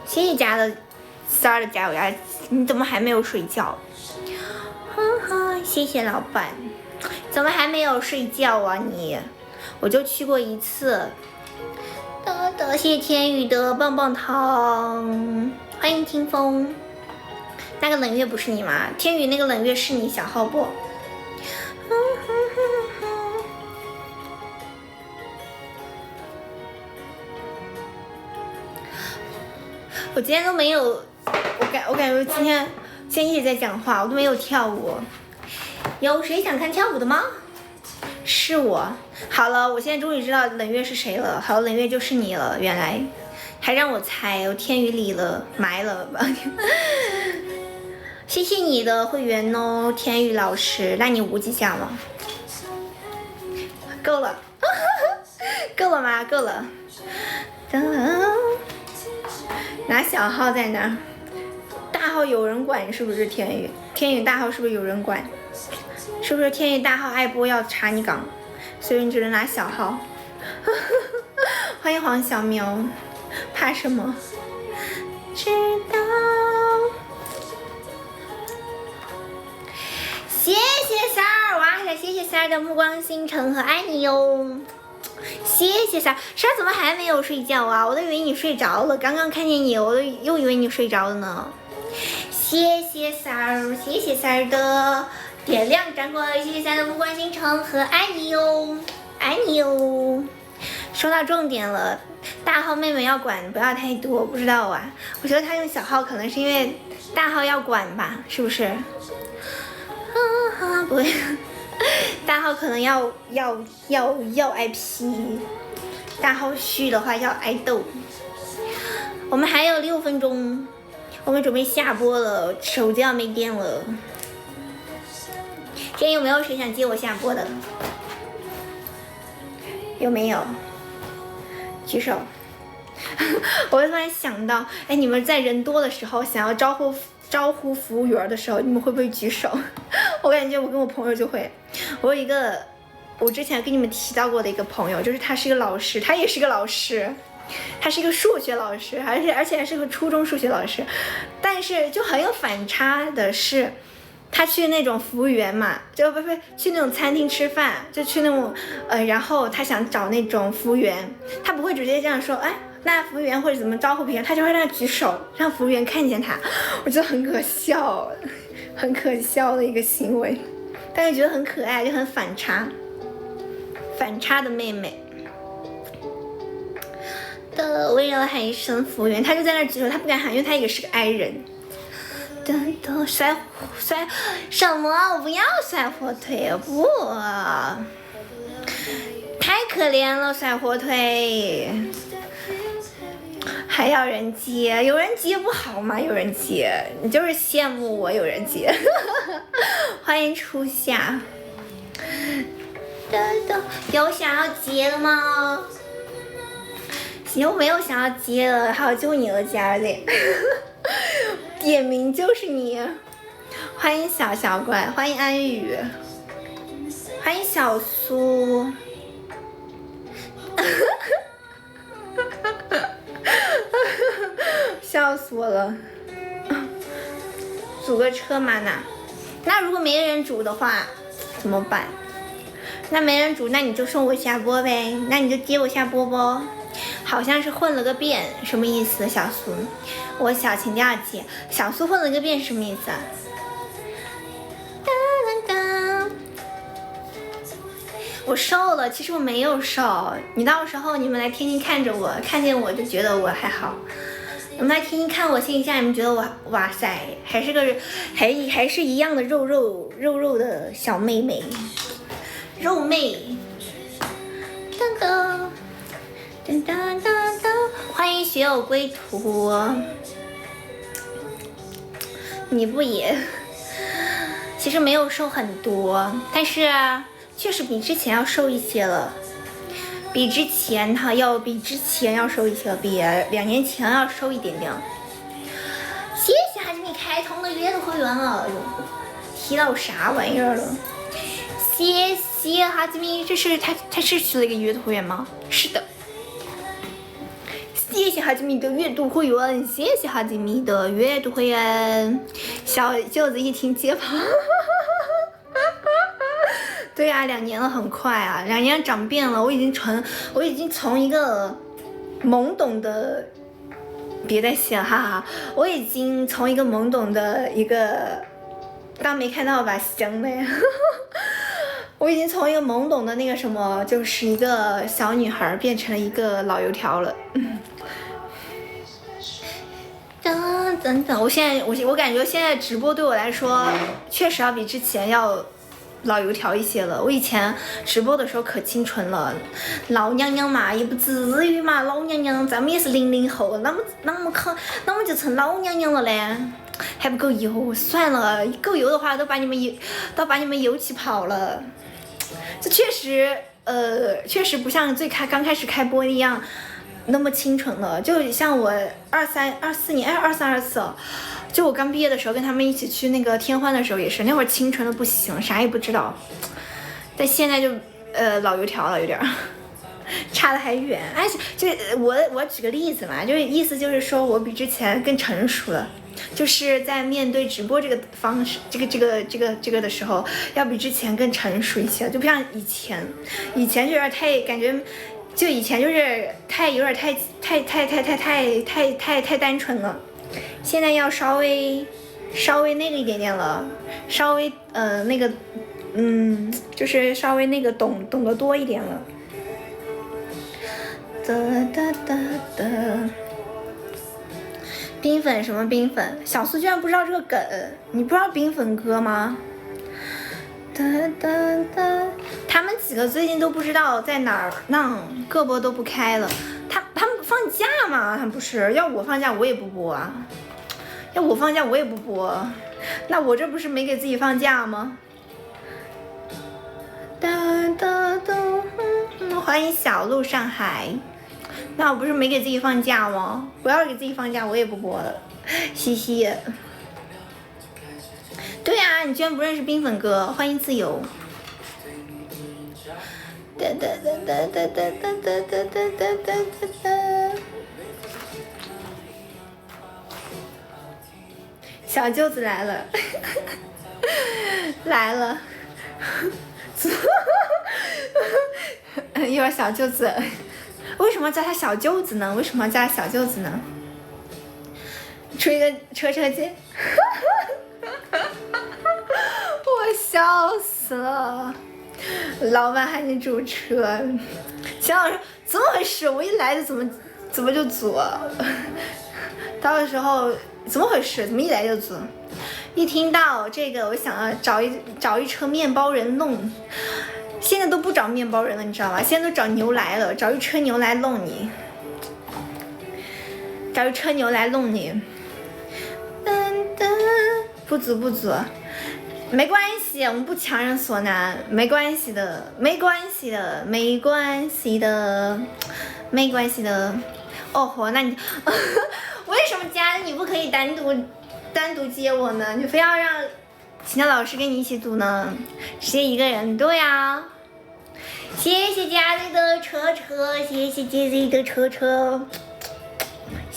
谢谢家的三儿的加油呀！你怎么还没有睡觉？谢谢老板，怎么还没有睡觉啊你？我就去过一次。谢谢天宇的棒棒糖，欢迎听风。那个冷月不是你吗？天宇那个冷月是你小号不？我今天都没有，我感觉今天一直在讲话，我都没有跳舞。有谁想看跳舞的吗？是我。好了，我现在终于知道冷月是谁了。好，冷月就是你了，原来还让我猜，我天宇里了埋了吧。谢谢你的会员哦，天宇老师，那你舞几下吗？够了，够了吗？够了。拿小号在哪？大号有人管是不是？天宇大号是不是有人管？是不是天宇大号爱播要查你岗，所以你只能拿小号？欢迎黄小喵，怕什么？知道。谢谢三儿，哇塞，谢谢三儿的目光星辰和爱你哟。谢谢三儿怎么还没有睡觉啊？我都以为你睡着了，刚刚看见你，我都又以为你睡着了呢。谢谢三儿的点亮展馆，谢谢三儿的目光星辰和爱你哟，爱你哟。说到重点了，大号妹妹要管不要太多，不知道啊。我觉得他用小号可能是因为大号要管吧，是不是？不会。大号可能要挨批，大号虚的话要挨斗。我们还有6分钟，我们准备下播了，手机要没电了。今天有没有谁想接我下播的？有没有？举手。我突然想到，哎，你们在人多的时候想要招呼服务员的时候，你们会不会举手？我感觉我跟我朋友就会。我有一个，我之前跟你们提到过的一个朋友，就是他是一个老师，他也是个老师，他是一个数学老师，而且还是个初中数学老师。但是就很有反差的是，他去那种服务员嘛，就不去那种餐厅吃饭，就去那种然后他想找那种服务员，他不会直接这样说，哎，那服务员或者怎么招呼别人，他就会让他举手，让服务员看见他，我觉得很可笑，很可笑的一个行为，但是觉得很可爱，就很反差的妹妹。的为了喊一声服务员，他就在那举手，他不敢喊，因为他也是个 i 人。甩什么？我不要甩火腿，不，太可怜了，甩火腿还要人接，有人接不好吗？有人接，你就是羡慕我有人接。欢迎初夏，有想要接的吗？行，没有想要接了，好，就你了，家里。点名就是你，欢迎小怪，欢迎安宇，欢迎小苏，笑死我了。组个车嘛呢？那如果没人组的话怎么办？那没人组，那你就送我下播呗，那你就接我下播不？好像是混了个遍，什么意思？小苏，我小情调姐，小苏混了个遍什么意思啊？我瘦了，其实我没有瘦，你到时候你们来天天看着我，看见我就觉得我还好，你们来天天看我线下，你们觉得我哇塞，还是一样的肉肉的小妹妹，肉妹，噔噔。噔噔噔噔，欢迎学友归途，你不也？其实没有瘦很多，但是确实比之前要瘦一些了，比之前要瘦一些了，比2年前要瘦一点点。谢谢哈吉米开通的月度会员了，提到啥玩意儿了？谢谢哈吉米，这是他是去了一个月度会员吗？是的。谢谢哈吉米的月度会员，谢谢哈吉米的月度会员。小舅子一听接跑，对呀、2年了，很快啊，2年长变了，我已经从一个懵懂的，别再写哈哈，我已经从一个懵懂的一个当没看到吧，行的呀。我已经从一个懵懂的那个什么，就是一个小女孩变成了一个老油条了。等，我感觉现在直播对我来说，确实要比之前要老油条一些了。我以前直播的时候可清纯了，老娘娘嘛也不至于嘛，老娘娘咱们也是00后，那么就成老娘娘了嘞，还不够油？算了，够油的话都把你们油气跑了。这确实不像刚开始开播一样那么清纯了，就像我23年23、24，就我刚毕业的时候跟他们一起去那个天欢的时候也是，那会儿清纯的不行，啥也不知道，但现在就老油条了，有点差得还远。哎，就我举个例子嘛，就是意思就是说我比之前更成熟了。就是在面对直播这个方式，这个的时候，要比之前更成熟一些，就不像以前就有点太感觉，就以前就是有点太单纯了，现在要稍微那个一点点了，稍微那个就是稍微那个懂得多一点了。冰粉什么冰粉？小苏居然不知道这个梗，你不知道冰粉哥吗？他们几个最近都不知道在哪儿弄，胳膊都不开了。他们放假吗？他们不是，要我放假我也不播啊，要我放假我也不播，那我这不是没给自己放假吗？欢迎小鹿上海。那我不是没给自己放假吗？我要是给自己放假，我也不播了，嘻嘻。对呀、你居然不认识冰粉哥，欢迎自由。小舅子来了。来了，一会儿小舅子，为什么叫他小舅子呢？为什么叫他小舅子呢？出一个车间，我笑死了。老板喊你主车，秦老师怎么回事？我一来就怎么就组？到的时候怎么回事？怎么一来就组？一听到这个，我想要找一车面包人弄。现在都不找面包人了，你知道吗？现在都找牛来了，找一车牛来弄你，找一车牛来弄你。不组，没关系，我们不强人所难，没关系的。哦吼，那你为什么加你不可以单独接我呢？你非要让其他老师跟你一起组呢？接一个人，对呀。谢谢家里的车，谢谢姐姐的车。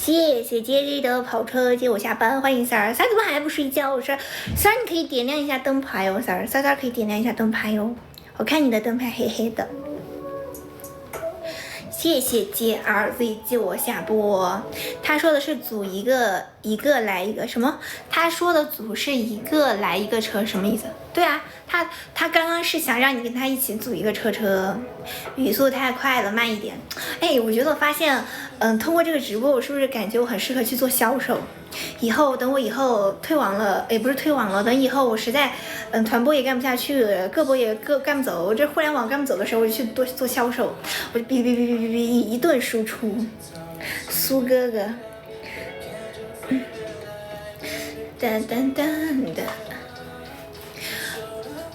谢谢姐姐的跑车接我下班，欢迎三儿，怎么还不睡觉？我说三儿，你可以点亮一下灯牌哟，三儿可以点亮一下灯牌哟，我看你的灯牌黑黑的。谢谢 JRZ 接我下播，他说的是组一个来一个什么？他说的组是一个来一个车，什么意思？对啊，他刚刚是想让你跟他一起组一个车，语速太快了，慢一点。哎，我觉得我发现，通过这个直播，我是不是感觉我很适合去做销售？等我以后退网了，也不是退网了，等以后我实在，团播也干不下去，各播也干不走，这互联网干不走的时候，我就去做销售，我就哔一顿输出。苏哥哥，哒，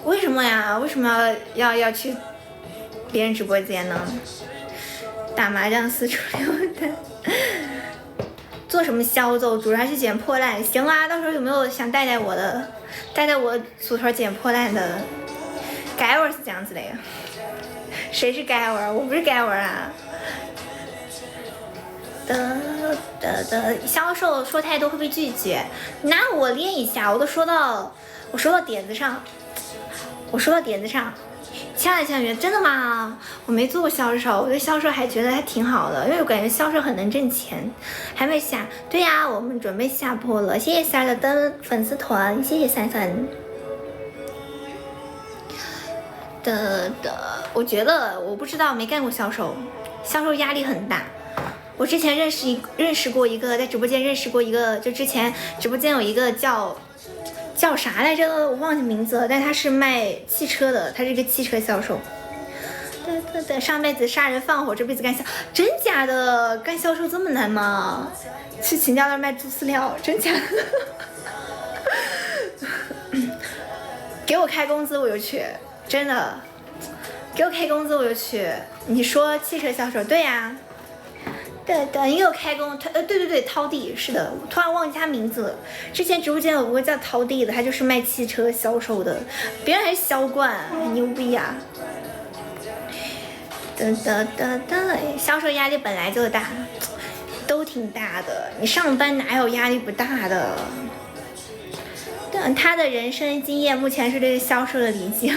为什么呀？为什么要去别人直播间呢？打麻将四处溜达。做什么销售？主要是捡破烂，行啊！到时候有没有想带我组团捡破烂的？盖文是这样子的呀？谁是盖文？我不是盖文啊！销售说太多会被拒绝，那我练一下，我说到点子上，亲爱的小圆，真的吗？我没做过销售，我对销售还觉得还挺好的，因为我感觉销售很能挣钱。还没下，对呀，我们准备下播了。谢谢三儿的粉丝团，谢谢三粉。我觉得我不知道，没干过销售，销售压力很大。我之前认识过一个，在直播间认识过一个，就之前直播间有一个叫啥来着，我忘记名字了，但他是卖汽车的，他是一个汽车销售。上辈子杀人放火，这辈子干销，真假的？干销售这么难吗？去秦家那卖猪饲料，真假的？给我开工资我就去，真的，给我开工资我就去。你说汽车销售，对呀。对，你给我开工，对，涛弟是的，我突然忘记他名字了。之前直播间有个叫涛弟的，他就是卖汽车销售的，别人还是销冠，很牛逼呀。销售压力本来就大，都挺大的。你上班哪有压力不大的？他的人生经验目前是对销售的理解。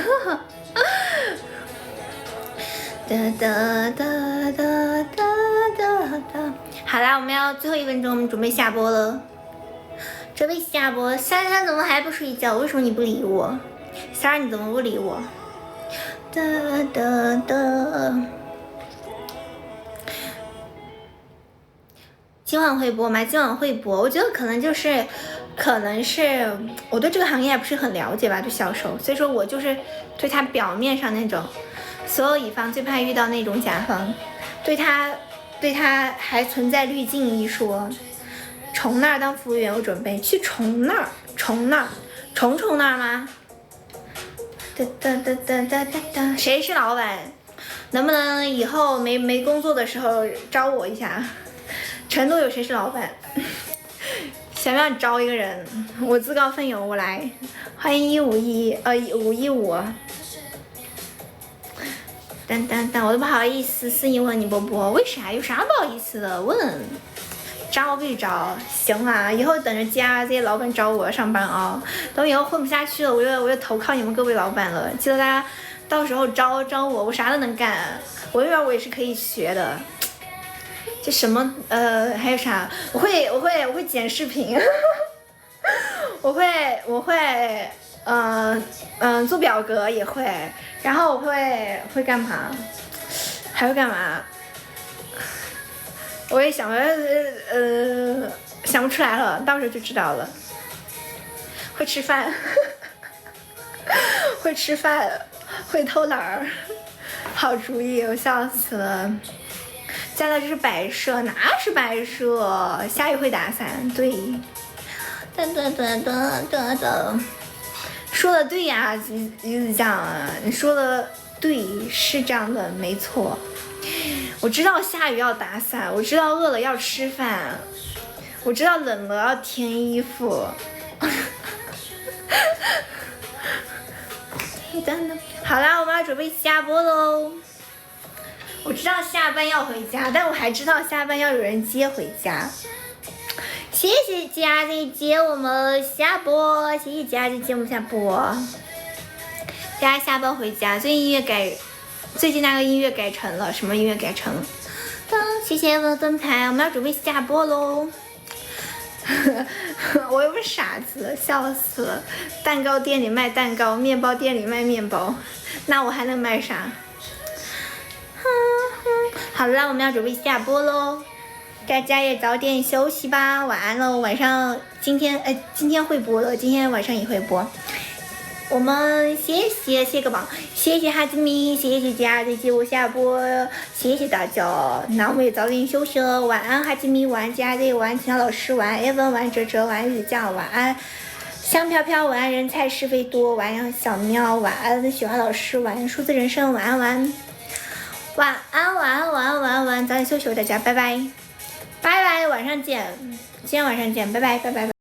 好啦，我们要最后1分钟，我们准备下播了。珊怎么还不睡觉？为什么你不理我？珊你怎么不理我？今晚会播吗？今晚会播。我觉得可能是我对这个行业还不是很了解吧，对销售，所以说我就是对他表面上那种。所有乙方最怕遇到那种甲方，对他还存在滤镜一说。虫那儿当服务员，我准备去虫那儿吗？谁是老板？能不能以后没工作的时候招我一下？成都有谁是老板？想不想招一个人？我自告奋勇，我来。欢迎515。我都不好意思私信问你波波，为啥？有啥不好意思的？问，招必招，行啊，以后等着家这些老板招我上班啊。等以后混不下去了，我就投靠你们各位老板了。记得大家到时候招我，我啥都能干，文员我也是可以学的。这什么还有啥？我会剪视频，我会做表格也会，然后我会干嘛？还会干嘛？我也想不出来了，到时候就知道了。会吃饭，会吃饭，会偷懒儿，好主意，我笑死了。加的这是摆设，哪是摆设？下雨会打伞，对。说的对呀，鱼子酱，你说的对，是这样的，没错。我知道下雨要打伞，我知道饿了要吃饭，我知道冷了要添衣服。好啦，我们要准备下播喽。我知道下班要回家，但我还知道下班要有人接回家。谢谢佳姐接我们下播，谢谢佳姐接我们下播。大家下班回家，最近那个音乐改成了什么音乐改成了？谢谢我的灯牌，我们要准备下播喽。我又不是傻子，笑死了。蛋糕店里卖蛋糕，面包店里卖面包，那我还能卖啥？好了，我们要准备下播喽，大家也早点休息吧，晚安喽。晚上今天会播了，今天晚上也会播。我们谢谢个榜，谢谢哈子咪，谢谢家姐接我下播，谢谢大家。那我们也早点休息了，晚安哈子咪，晚安家姐，晚安秦老师，晚安艾文，晚安哲哲，晚安雨酱，晚安香飘飘，晚安人菜是非多，晚安小喵，晚安雪花老师，晚安数字人生，晚安晚安。晚安，早点休息，大家拜拜，拜拜，晚上见，今天晚上见，拜拜，拜拜。